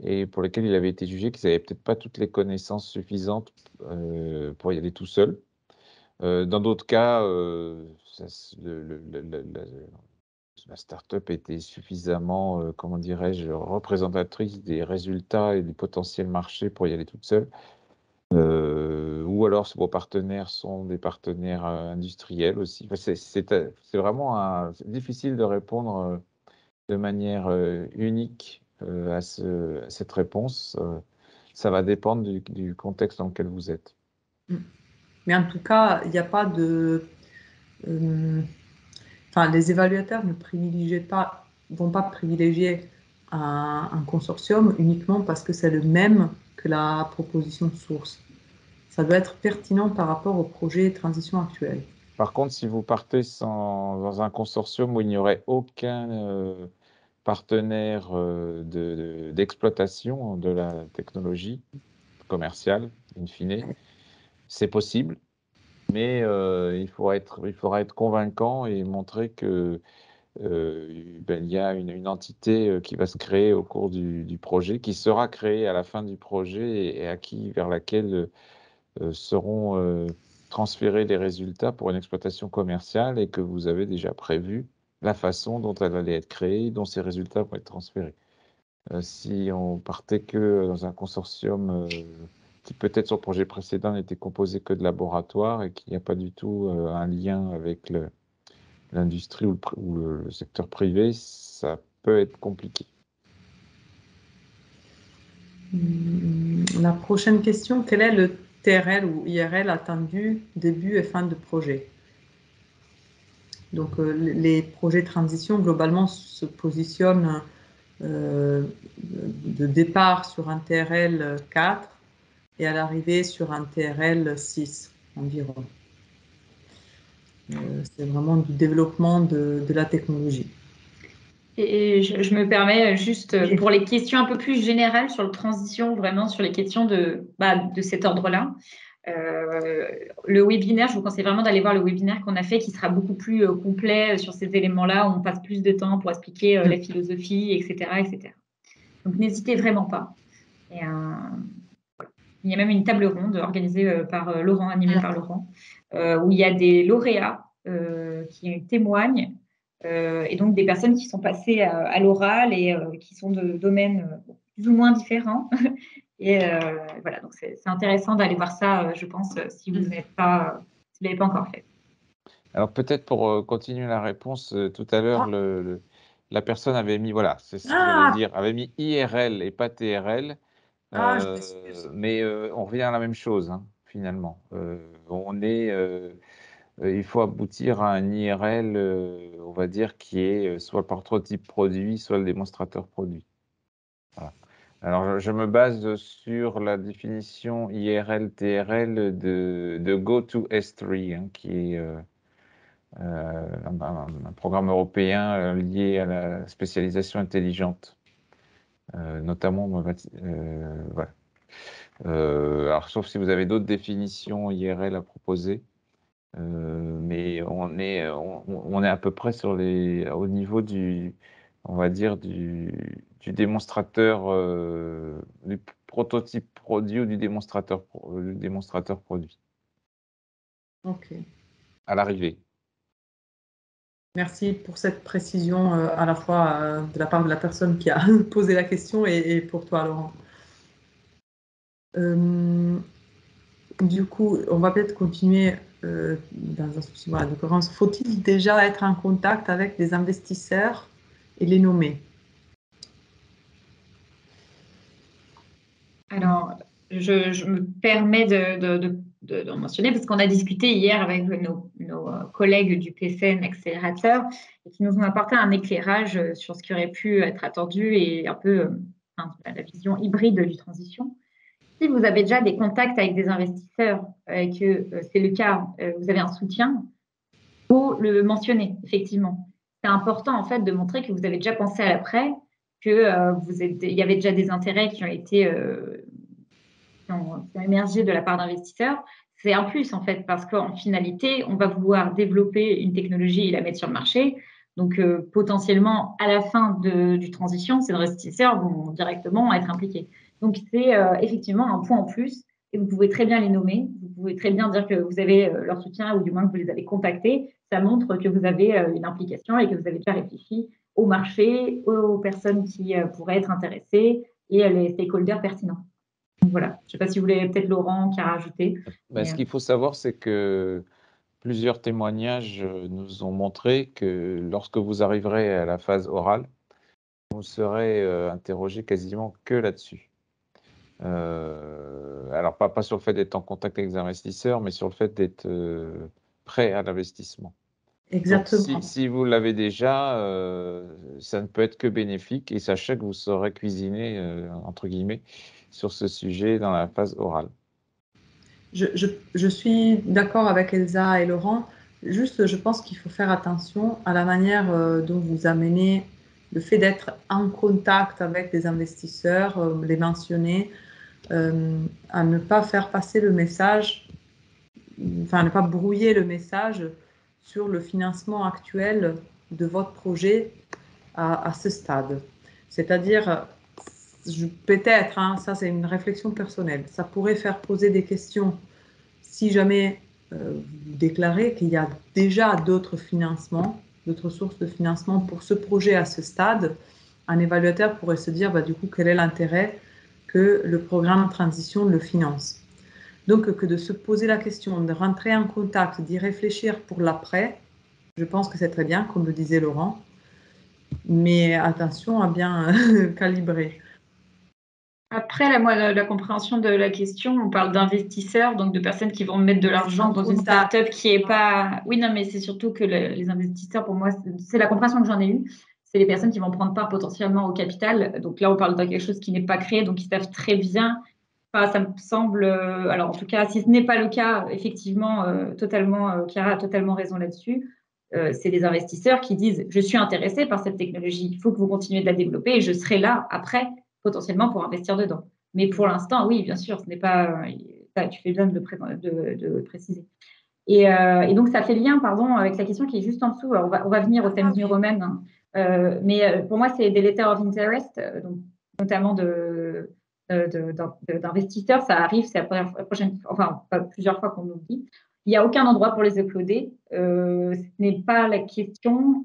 et pour lesquels il avait été jugé qu'ils n'avaient peut-être pas toutes les connaissances suffisantes pour y aller tout seul. Dans d'autres cas, la start-up était suffisamment, comment dirais-je, représentatrice des résultats et du potentiel marché pour y aller toute seule. Ou alors vos partenaires sont des partenaires industriels aussi. Enfin, c'est vraiment difficile de répondre de manière unique à cette réponse. Ça va dépendre du contexte dans lequel vous êtes. Mais en tout cas, il n'y a pas de... Enfin, les évaluateurs ne vont pas privilégier un consortium uniquement parce que c'est le même que la proposition de source. Ça doit être pertinent par rapport au projet de transition actuel. Par contre, si vous partez dans un consortium où il n'y aurait aucun partenaire d'exploitation de la technologie commerciale, in fine, c'est possible, mais il faudra être convaincant et montrer que il y a une entité qui va se créer au cours du projet, qui sera créée à la fin du projet et vers laquelle seront transférer les résultats pour une exploitation commerciale et que vous avez déjà prévu la façon dont elle allait être créée, dont ces résultats vont être transférés. Si on partait que dans un consortium qui peut-être sur le projet précédent n'était composé que de laboratoires et qu'il n'y a pas du tout un lien avec l'industrie ou le secteur privé, ça peut être compliqué. La prochaine question, quel est le TRL ou IRL attendu début et fin de projet? Donc, les projets de transition, globalement, se positionnent de départ sur un TRL 4 et à l'arrivée sur un TRL 6 environ. C'est vraiment du développement de la technologie. Et je me permets juste pour les questions un peu plus générales sur la transition, vraiment sur les questions de cet ordre-là. Le webinaire, je vous conseille vraiment d'aller voir le webinaire qu'on a fait qui sera beaucoup plus complet sur ces éléments-là, où on passe plus de temps pour expliquer la philosophie, etc., etc. Donc, n'hésitez vraiment pas. Et, il y a même une table ronde organisée par Laurent, animée par Laurent, où il y a des lauréats qui témoignent et donc des personnes qui sont passées à l'oral et qui sont de domaines plus ou moins différents. Et voilà, donc c'est intéressant d'aller voir ça, je pense, si vous ne l'avez pas encore fait. Alors peut-être pour continuer la réponse, tout à l'heure, la personne avait mis, voilà, c'est ce que j'allais dire, avait mis IRL et pas TRL, mais on revient à la même chose, hein, finalement. Il faut aboutir à un IRL, on va dire, qui est soit le prototype produit, soit le démonstrateur produit. Voilà. Alors, je me base sur la définition IRL-TRL de Go2S3, hein, qui est un programme européen lié à la spécialisation intelligente, notamment, voilà. Alors, sauf si vous avez d'autres définitions IRL à proposer. Mais on est à peu près au niveau du on va dire, du démonstrateur, du prototype produit ou du démonstrateur produit. Ok. À l'arrivée. Merci pour cette précision à la fois de la part de la personne qui a posé la question et pour toi, Laurent. Du coup, on va peut-être continuer dans un souci de cohérence. Faut-il déjà être en contact avec des investisseurs et les nommer? Alors, je me permets d'en mentionner parce qu'on a discuté hier avec nos collègues du PCN Accélérateur et qui nous ont apporté un éclairage sur ce qui aurait pu être attendu et un peu la vision hybride du transition. Si vous avez déjà des contacts avec des investisseurs et que c'est le cas, vous avez un soutien, il faut le mentionner, effectivement. C'est important, en fait, de montrer que vous avez déjà pensé à l'après, qu'il y avait déjà des intérêts qui ont été qui ont émergé de la part d'investisseurs. C'est un plus, en fait, parce qu'en finalité, on va vouloir développer une technologie et la mettre sur le marché. Donc, potentiellement, à la fin du transition, ces investisseurs vont directement être impliqués. Donc, c'est effectivement un point en plus et vous pouvez très bien les nommer. Vous pouvez très bien dire que vous avez leur soutien ou du moins que vous les avez contactés. Ça montre que vous avez une implication et que vous avez déjà réfléchi au marché, aux personnes qui pourraient être intéressées et les stakeholders pertinents. Donc, voilà. Je ne sais pas si vous voulez peut-être Laurent qui a rajouté. Ce qu'il faut savoir, c'est que plusieurs témoignages nous ont montré que lorsque vous arriverez à la phase orale, vous serez interrogé quasiment que là-dessus. Alors, pas sur le fait d'être en contact avec les investisseurs, mais sur le fait d'être prêt à l'investissement. Exactement. Donc, si vous l'avez déjà, ça ne peut être que bénéfique et sachez que vous saurez cuisiner, entre guillemets, sur ce sujet dans la phase orale. Je suis d'accord avec Elsa et Laurent. Juste, je pense qu'il faut faire attention à la manière dont vous amenez le fait d'être en contact avec des investisseurs, les mentionner, à ne pas faire passer le message, enfin, à ne pas brouiller le message sur le financement actuel de votre projet à ce stade. C'est-à-dire, peut-être, hein, ça c'est une réflexion personnelle, ça pourrait faire poser des questions si jamais vous déclarez qu'il y a déjà d'autres financements, d'autres sources de financement pour ce projet à ce stade. Un évaluateur pourrait se dire, du coup, quel est l'intérêt que le programme transition le finance. Donc, que de se poser la question, de rentrer en contact, d'y réfléchir pour l'après, je pense que c'est très bien, comme le disait Laurent, mais attention à bien calibrer. Après, la compréhension de la question, on parle d'investisseurs, donc de personnes qui vont mettre de l'argent dans une start-up qui n'est pas... Oui, non, mais c'est surtout que les investisseurs, pour moi, c'est la compréhension que j'en ai eue. C'est les personnes qui vont prendre part potentiellement au capital. Donc là, on parle de quelque chose qui n'est pas créé, donc ils savent très bien. Enfin, ça me semble... alors, en tout cas, si ce n'est pas le cas, effectivement, Chiara a totalement raison là-dessus. C'est des investisseurs qui disent « Je suis intéressé par cette technologie, il faut que vous continuiez de la développer et je serai là après » potentiellement pour investir dedans. Mais pour l'instant, oui, bien sûr, ce n'est pas. Tu fais bien de préciser. Et donc, ça fait lien, pardon, avec la question qui est juste en dessous. Alors, on va venir au Times New Roman, hein. Mais pour moi, c'est des letters of interest, donc, notamment d'investisseurs. Ça arrive, c'est la prochaine, enfin, pas plusieurs fois qu'on nous le dit. Il n'y a aucun endroit pour les uploader. Ce n'est pas la question.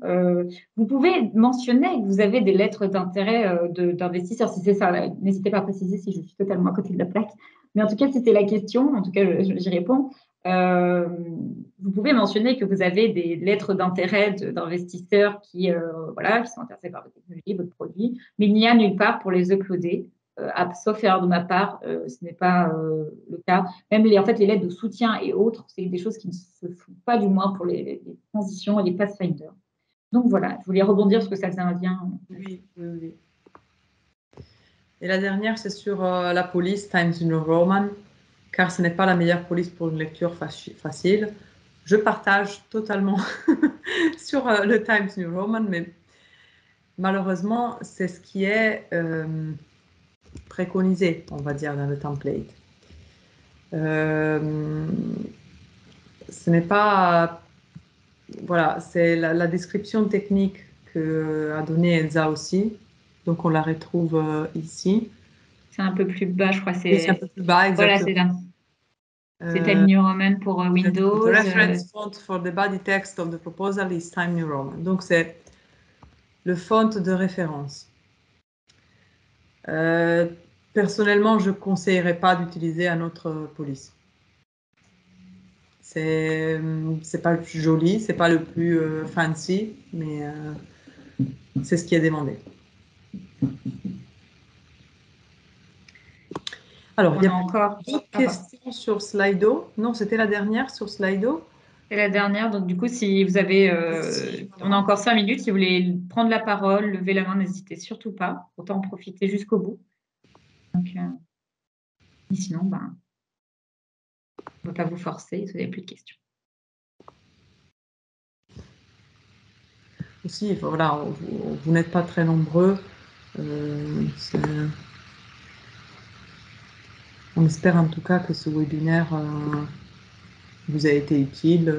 Vous pouvez mentionner que vous avez des lettres d'intérêt d'investisseurs. Si c'est ça, n'hésitez pas à préciser si je suis totalement à côté de la plaque. Mais en tout cas, si c'est la question, en tout cas, j'y réponds. Vous pouvez mentionner que vous avez des lettres d'intérêt d'investisseurs qui sont intéressés par votre technologie, votre produit, mais il n'y a nulle part pour les uploader. Sauf erreur de ma part, ce n'est pas le cas. Même les lettres de soutien et autres, c'est des choses qui ne se font pas, du moins pour les transitions et les pathfinders. Donc voilà, je voulais rebondir parce que ça faisait un lien. Oui. Et la dernière, c'est sur la police Times New Roman, car ce n'est pas la meilleure police pour une lecture facile. Je partage totalement sur le Times New Roman, mais malheureusement, c'est ce qui est préconisé, on va dire, dans le template. Ce n'est pas... Voilà, c'est la description technique qu'a donné Elsa aussi. Donc, on la retrouve ici. C'est un peu plus bas, je crois. C'est un peu plus bas, voilà, c'est exactement. là. C'est Times New Roman pour Windows. The reference font for the body text of the proposal is Times New Roman. Donc, c'est le font de référence. Personnellement, je ne conseillerais pas d'utiliser un autre police. C'est pas le plus joli, c'est pas le plus fancy, mais c'est ce qui est demandé. Alors, il y a encore d'autres questions sur Slido. Non, c'était la dernière sur Slido. C'est la dernière. Donc, du coup, si vous avez... on a encore 5 minutes. Si vous voulez prendre la parole, lever la main, n'hésitez surtout pas. Autant en profiter jusqu'au bout. Donc, sinon, on ne va pas vous forcer. Vous n'avez plus de questions. Aussi, voilà, vous n'êtes pas très nombreux. On espère en tout cas que ce webinaire vous a été utile,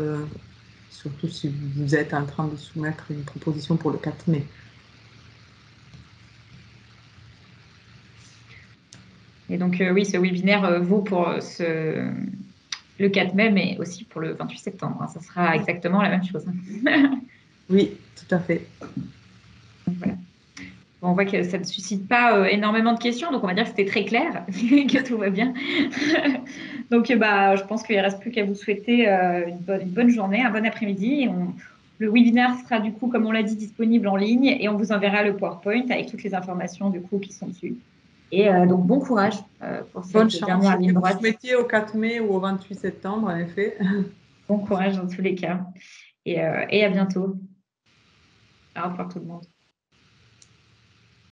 surtout si vous êtes en train de soumettre une proposition pour le 4 mai. Et donc, oui, ce webinaire vaut pour le 4 mai, mais aussi pour le 28 septembre. Ça sera exactement la même chose. Oui, tout à fait. Donc, voilà. On voit que ça ne suscite pas énormément de questions, donc on va dire que c'était très clair, que tout va bien. Donc, je pense qu'il ne reste plus qu'à vous souhaiter une bonne journée, un bon après-midi. Le webinaire sera du coup, comme on l'a dit, disponible en ligne et on vous enverra le PowerPoint avec toutes les informations du coup qui sont dessus. Et donc, bon courage pour cette dernière ligne droite. Bonne chance. Vous mettiez au 4 mai ou au 28 septembre, en effet. Bon courage dans tous les cas. Et à bientôt. Au revoir tout le monde.